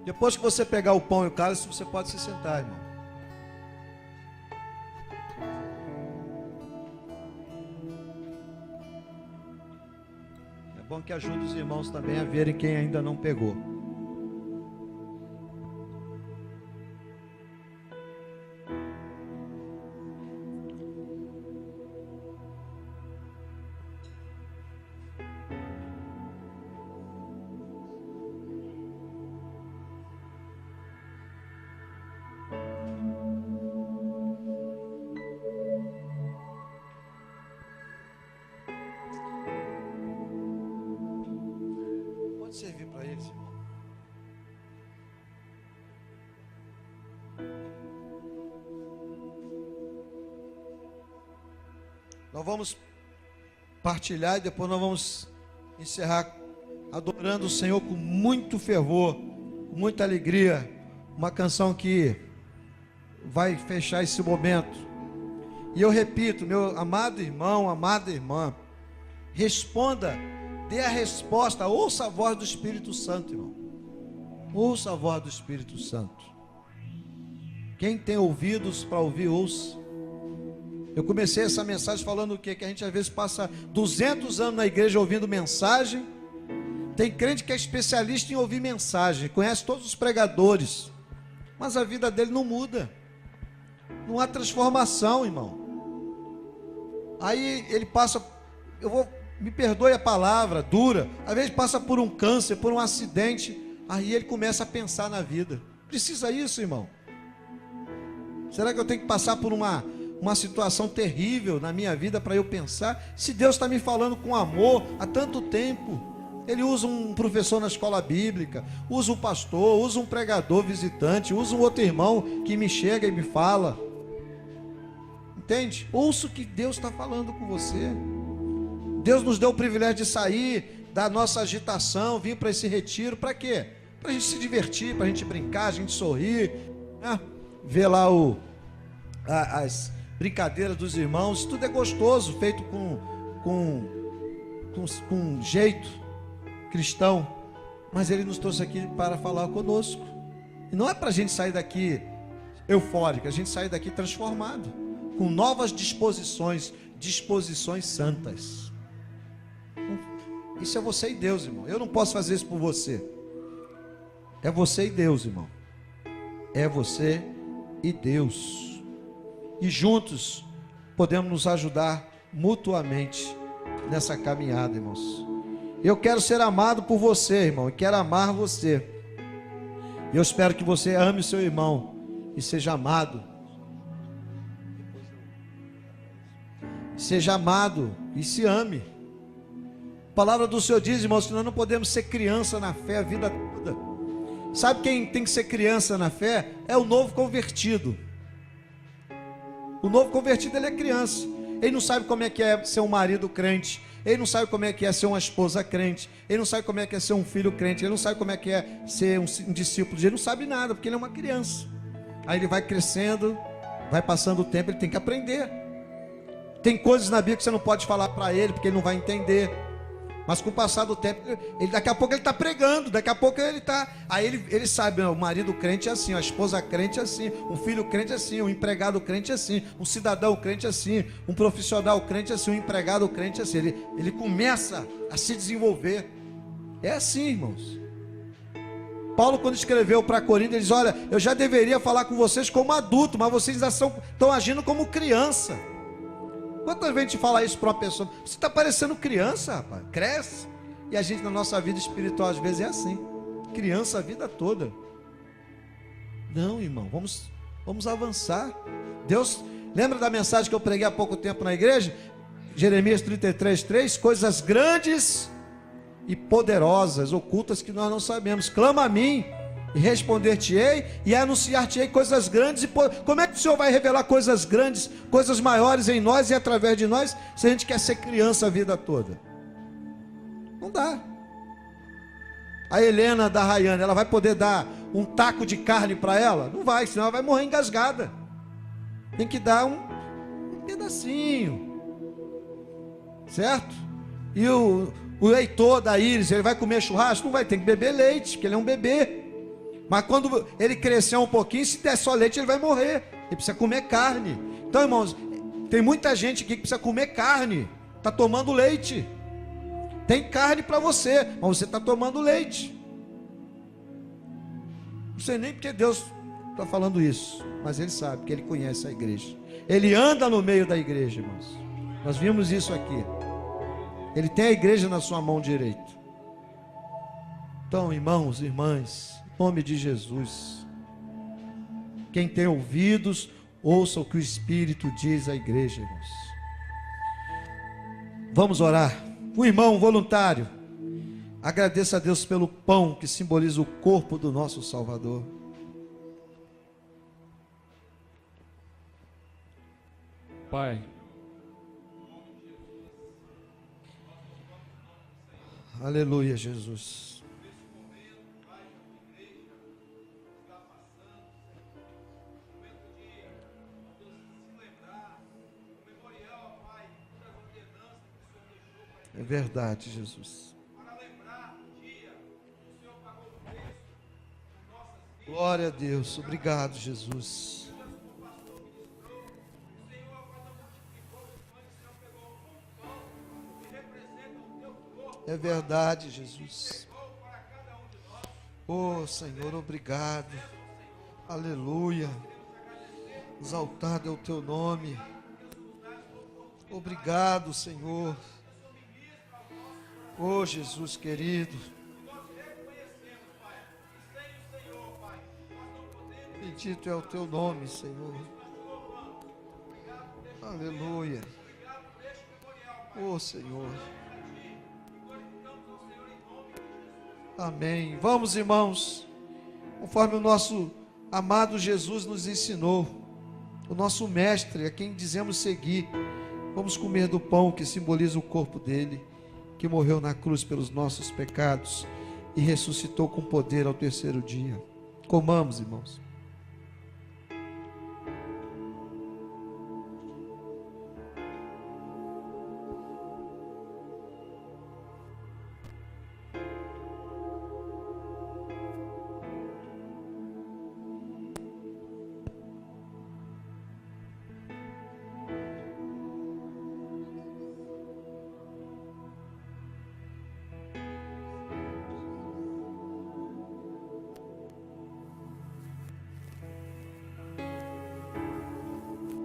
Depois que você pegar o pão e o cálice, você pode se sentar, irmão. É bom que ajude os irmãos também a verem quem ainda não pegou. Servir para eles, irmão. Nós vamos partilhar e depois nós vamos encerrar adorando o Senhor com muito fervor, com muita alegria. Uma canção que vai fechar esse momento. E eu repito, meu amado irmão, amada irmã, responda. Dê a resposta, ouça a voz do Espírito Santo, irmão. Ouça a voz do Espírito Santo. Quem tem ouvidos para ouvir, ouça. Eu comecei essa mensagem falando o quê? Que a gente às vezes passa 200 anos na igreja ouvindo mensagem. Tem crente que é especialista em ouvir mensagem, conhece todos os pregadores, mas a vida dele não muda. Não há transformação, irmão. Aí ele passa, me perdoe a palavra dura, às vezes passa por um câncer, por um acidente, aí ele começa a pensar na vida. Precisa isso, irmão? Será que eu tenho que passar por uma situação terrível na minha vida para eu pensar? Se Deus está me falando com amor há tanto tempo, Ele usa um professor na escola bíblica, usa um pastor, usa um pregador visitante, usa um outro irmão que me chega e me fala. Entende? Ouça o que Deus está falando com você. Deus nos deu o privilégio de sair da nossa agitação, vir para esse retiro, para quê? Para a gente se divertir, para a gente brincar, a gente sorrir, né? Ver lá as brincadeiras dos irmãos, tudo é gostoso, feito com jeito cristão, mas Ele nos trouxe aqui para falar conosco, e não é para a gente sair daqui eufórico, a gente sair daqui transformado, com novas disposições santas. Isso é você e Deus, irmão. Eu não posso fazer isso por você. É você e Deus, irmão. É você e Deus. E juntos podemos nos ajudar mutuamente nessa caminhada, irmãos. Eu quero ser amado por você, irmão, e quero amar você. E eu espero que você ame o seu irmão e seja amado. Seja amado e se ame. A palavra do Senhor diz, irmãos, que nós não podemos ser criança na fé a vida toda. Sabe quem tem que ser criança na fé? É o novo convertido. O novo convertido, ele é criança. Ele não sabe como é que é ser um marido crente. Ele não sabe como é que é ser uma esposa crente. Ele não sabe como é que é ser um filho crente. Ele não sabe como é que é ser um discípulo. Ele não sabe nada, porque ele é uma criança. Aí ele vai crescendo, vai passando o tempo, ele tem que aprender. Tem coisas na Bíblia que você não pode falar para ele, porque ele não vai entender. Mas com o passar do tempo, daqui a pouco ele está pregando, daqui a pouco ele está... Aí ele sabe, o marido crente é assim, a esposa crente é assim, um filho crente é assim, um empregado crente é assim, um cidadão crente é assim, um profissional crente é assim, um empregado crente é assim. Ele começa a se desenvolver. É assim, irmãos. Paulo, quando escreveu para Corinto, ele diz: olha, eu já deveria falar com vocês como adulto, mas vocês ainda estão agindo como criança. Quantas vezes a gente fala isso para uma pessoa? Você está parecendo criança, rapaz. Cresce. E a gente, na nossa vida espiritual, às vezes é assim. Criança a vida toda. Não, irmão, vamos avançar. Deus, lembra da mensagem que eu preguei há pouco tempo na igreja? Jeremias 33:3, coisas grandes e poderosas, ocultas que nós não sabemos. Clama a mim e responder-te-ei e anunciar-te-ei coisas grandes e como é que o Senhor vai revelar coisas grandes, coisas maiores em nós e através de nós, se a gente quer ser criança a vida toda? Não dá. A Helena da Rayane, ela vai poder dar um taco de carne para ela? Não vai, senão ela vai morrer engasgada. Tem que dar um pedacinho, certo? E o Heitor da Iris, ele vai comer churrasco? Não vai, tem que beber leite, porque ele é um bebê. Mas quando ele crescer um pouquinho, se der só leite, ele vai morrer. Ele precisa comer carne. Então, irmãos, tem muita gente aqui que precisa comer carne. Está tomando leite. Tem carne para você, mas você está tomando leite. Não sei nem porque Deus está falando isso, mas Ele sabe, que Ele conhece a igreja. Ele anda no meio da igreja, irmãos. Nós vimos isso aqui. Ele tem a igreja na sua mão direita. Então, irmãos, irmãs, em nome de Jesus, quem tem ouvidos, ouça o que o Espírito diz à igreja, irmãos. Vamos orar. O irmão voluntário, agradeça a Deus pelo pão que simboliza o corpo do nosso Salvador. Pai, aleluia, Jesus. É verdade, Jesus. Glória a Deus. Obrigado, Jesus. É verdade, Jesus. Oh, Senhor, obrigado. Aleluia. Exaltado é o teu nome. Obrigado, Senhor. Oh, Jesus querido. Bendito é o teu nome, Senhor. Aleluia. Oh, Senhor. Amém. Vamos, irmãos, conforme o nosso amado Jesus nos ensinou, o nosso mestre, a quem dizemos seguir, vamos comer do pão que simboliza o corpo dele, que morreu na cruz pelos nossos pecados e ressuscitou com poder ao terceiro dia. Comamos, irmãos.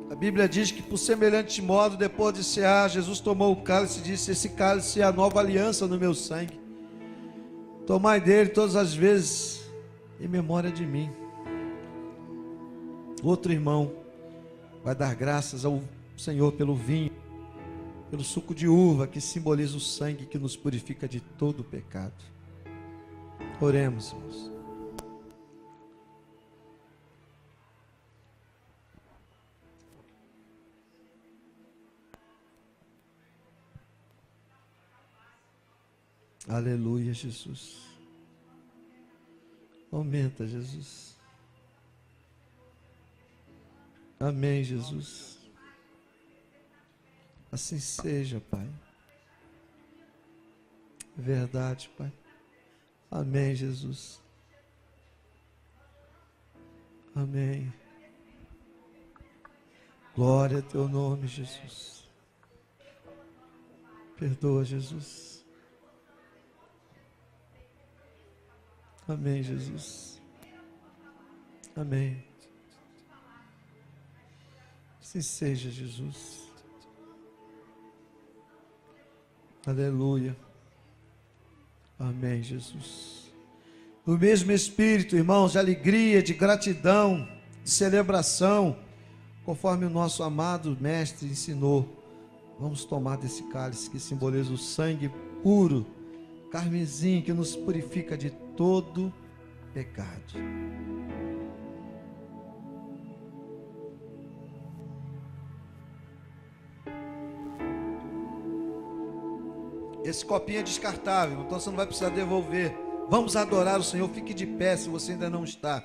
A Bíblia diz que por semelhante modo, depois de cear, Jesus tomou o cálice e disse: esse cálice é a nova aliança no meu sangue. Tomai dele todas as vezes em memória de mim. Outro irmão vai dar graças ao Senhor pelo vinho, pelo suco de uva que simboliza o sangue que nos purifica de todo o pecado. Oremos, irmãos. Aleluia, Jesus. Aumenta, Jesus. Amém, Jesus. Assim seja, Pai. Verdade, Pai. Amém, Jesus. Amém. Glória a teu nome, Jesus. Perdoa, Jesus. Amém, Jesus. Amém. Assim seja, Jesus. Aleluia. Amém, Jesus. No mesmo espírito, irmãos, de alegria, de gratidão, de celebração, conforme o nosso amado mestre ensinou, vamos tomar desse cálice que simboliza o sangue puro, carmesim, que nos purifica de todo pecado. Esse copinho é descartável, então você não vai precisar devolver. Vamos adorar o Senhor, fique de pé se você ainda não está.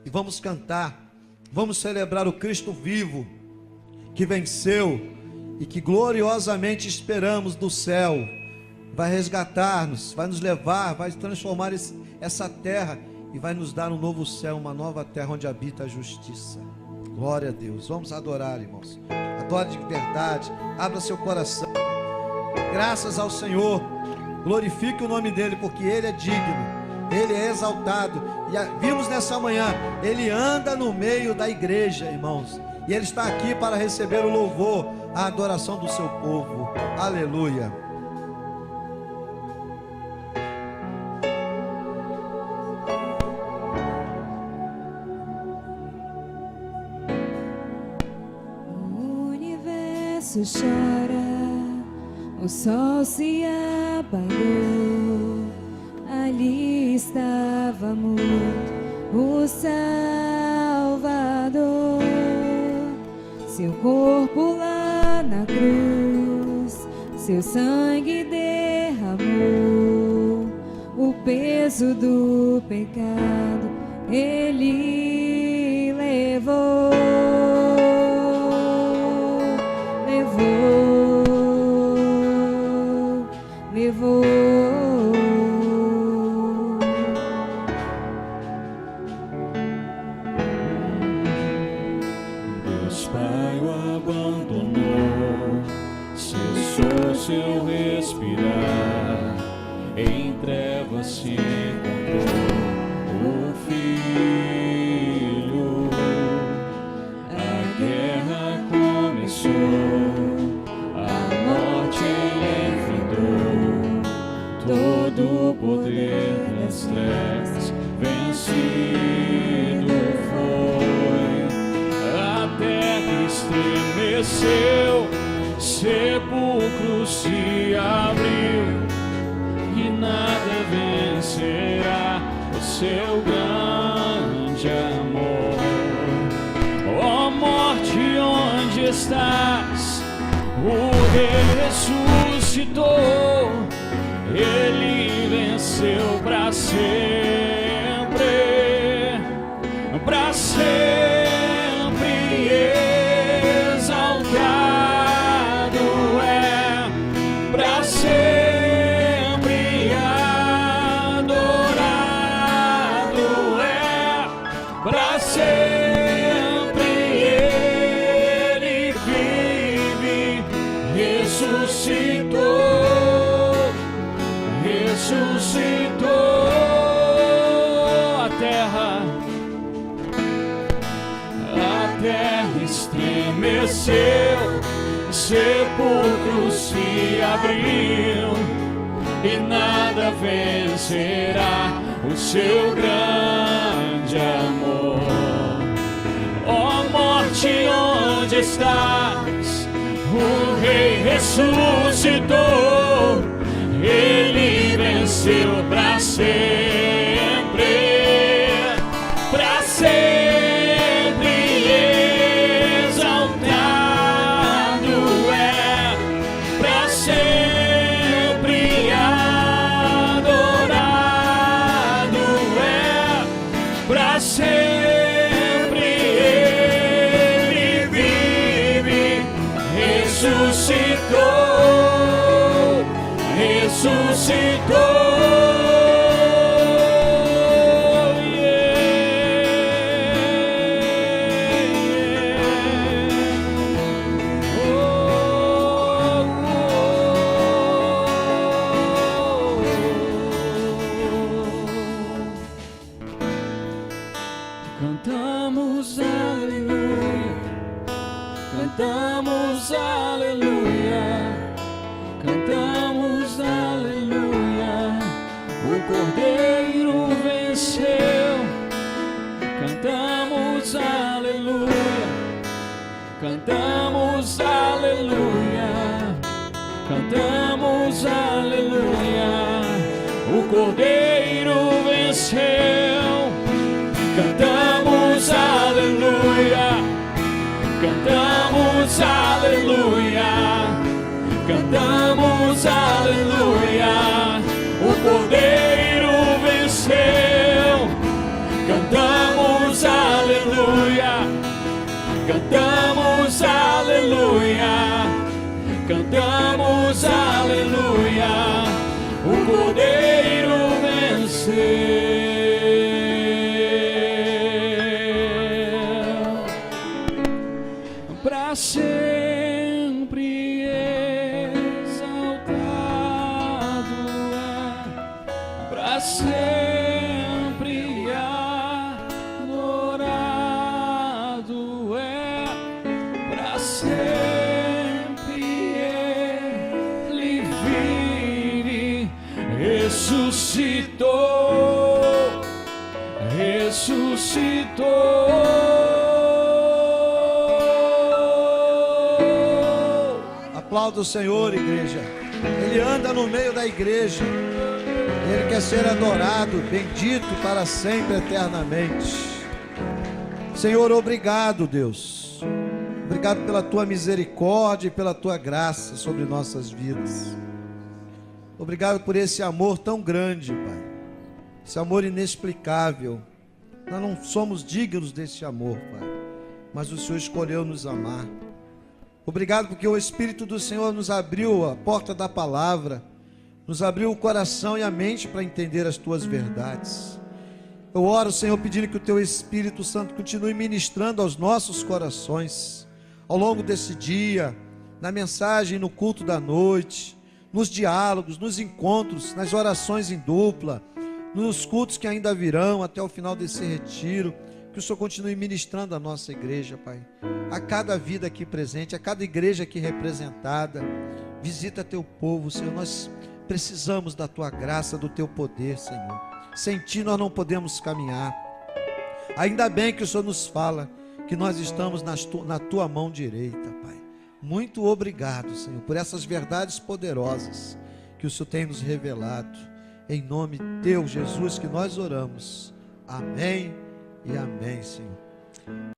E vamos cantar, vamos celebrar o Cristo vivo, que venceu e que gloriosamente esperamos do céu. Vai resgatar-nos, vai nos levar, vai transformar essa terra e vai nos dar um novo céu, uma nova terra onde habita a justiça. Glória a Deus. Vamos adorar, irmãos. Adore de verdade, abra seu coração. Graças ao Senhor, glorifique o nome dele, porque ele é digno, ele é exaltado. E vimos nessa manhã, ele anda no meio da igreja, irmãos, e ele está aqui para receber o louvor, a adoração do seu povo. Aleluia. O universo chora, o sol se apagou, ali estava morto o Salvador. Seu corpo lá na cruz, seu sangue derramou, o peso do pecado ele levou. Deus Pai o abandonou, cessou seu respirar, em trevas se encontrou o Filho. A guerra começou, a morte ele enfrentou, todo o poder das trevas vencido foi. A terra estremeceu, sepulcro se abriu, e nada vencerá o seu grande amor. Ó morte, onde estás? O Rei ressuscitou, ele venceu para sempre, para sempre exaltado é, para sempre adorado é, para sempre ele vive, ressuscitou a terra estremeceu, sepulcro se abriu, e nada vencerá o seu grande amor. Ó morte, onde estás? O Rei ressuscitou, ele venceu para sempre, para sempre exaltado é, para sempre Cantamos aleluia, cantamos aleluia, cantamos aleluia, o Cordeiro venceu. Cantamos aleluia, cantamos aleluia, cantamos aleluia, o Cordeiro venceu. Cantamos aleluia, cantamos aleluia, cantamos aleluia, o Cordeiro venceu. Cantamos aleluia, cantamos aleluia, cantamos aleluia, o Cordeiro venceu. Para sempre exaltado é, para sempre adorado é, para sempre Ele vive, ressuscitou, ressuscitou. Aplauda o Senhor, igreja. Ele anda no meio da igreja. Ele quer ser adorado, bendito para sempre, eternamente. Senhor, obrigado, Deus. Obrigado pela tua misericórdia e pela tua graça sobre nossas vidas. Obrigado por esse amor tão grande, Pai. Esse amor inexplicável. Nós não somos dignos desse amor, Pai, mas o Senhor escolheu nos amar. Obrigado porque o Espírito do Senhor nos abriu a porta da palavra, nos abriu o coração e a mente para entender as tuas verdades. Eu oro, Senhor, pedindo que o teu Espírito Santo continue ministrando aos nossos corações, ao longo desse dia, na mensagem, no culto da noite, nos diálogos, nos encontros, nas orações em dupla, nos cultos que ainda virão até o final desse retiro. Que o Senhor continue ministrando a nossa igreja, Pai, a cada vida aqui presente, a cada igreja aqui representada. Visita teu povo, Senhor. Nós precisamos da tua graça, do teu poder, Senhor. Sem ti nós não podemos caminhar. Ainda bem que o Senhor nos fala que nós estamos na tua mão direita, Pai. Muito obrigado, Senhor, por essas verdades poderosas que o Senhor tem nos revelado. Em nome de teu, Jesus, que nós oramos. Amém e amém, Senhor.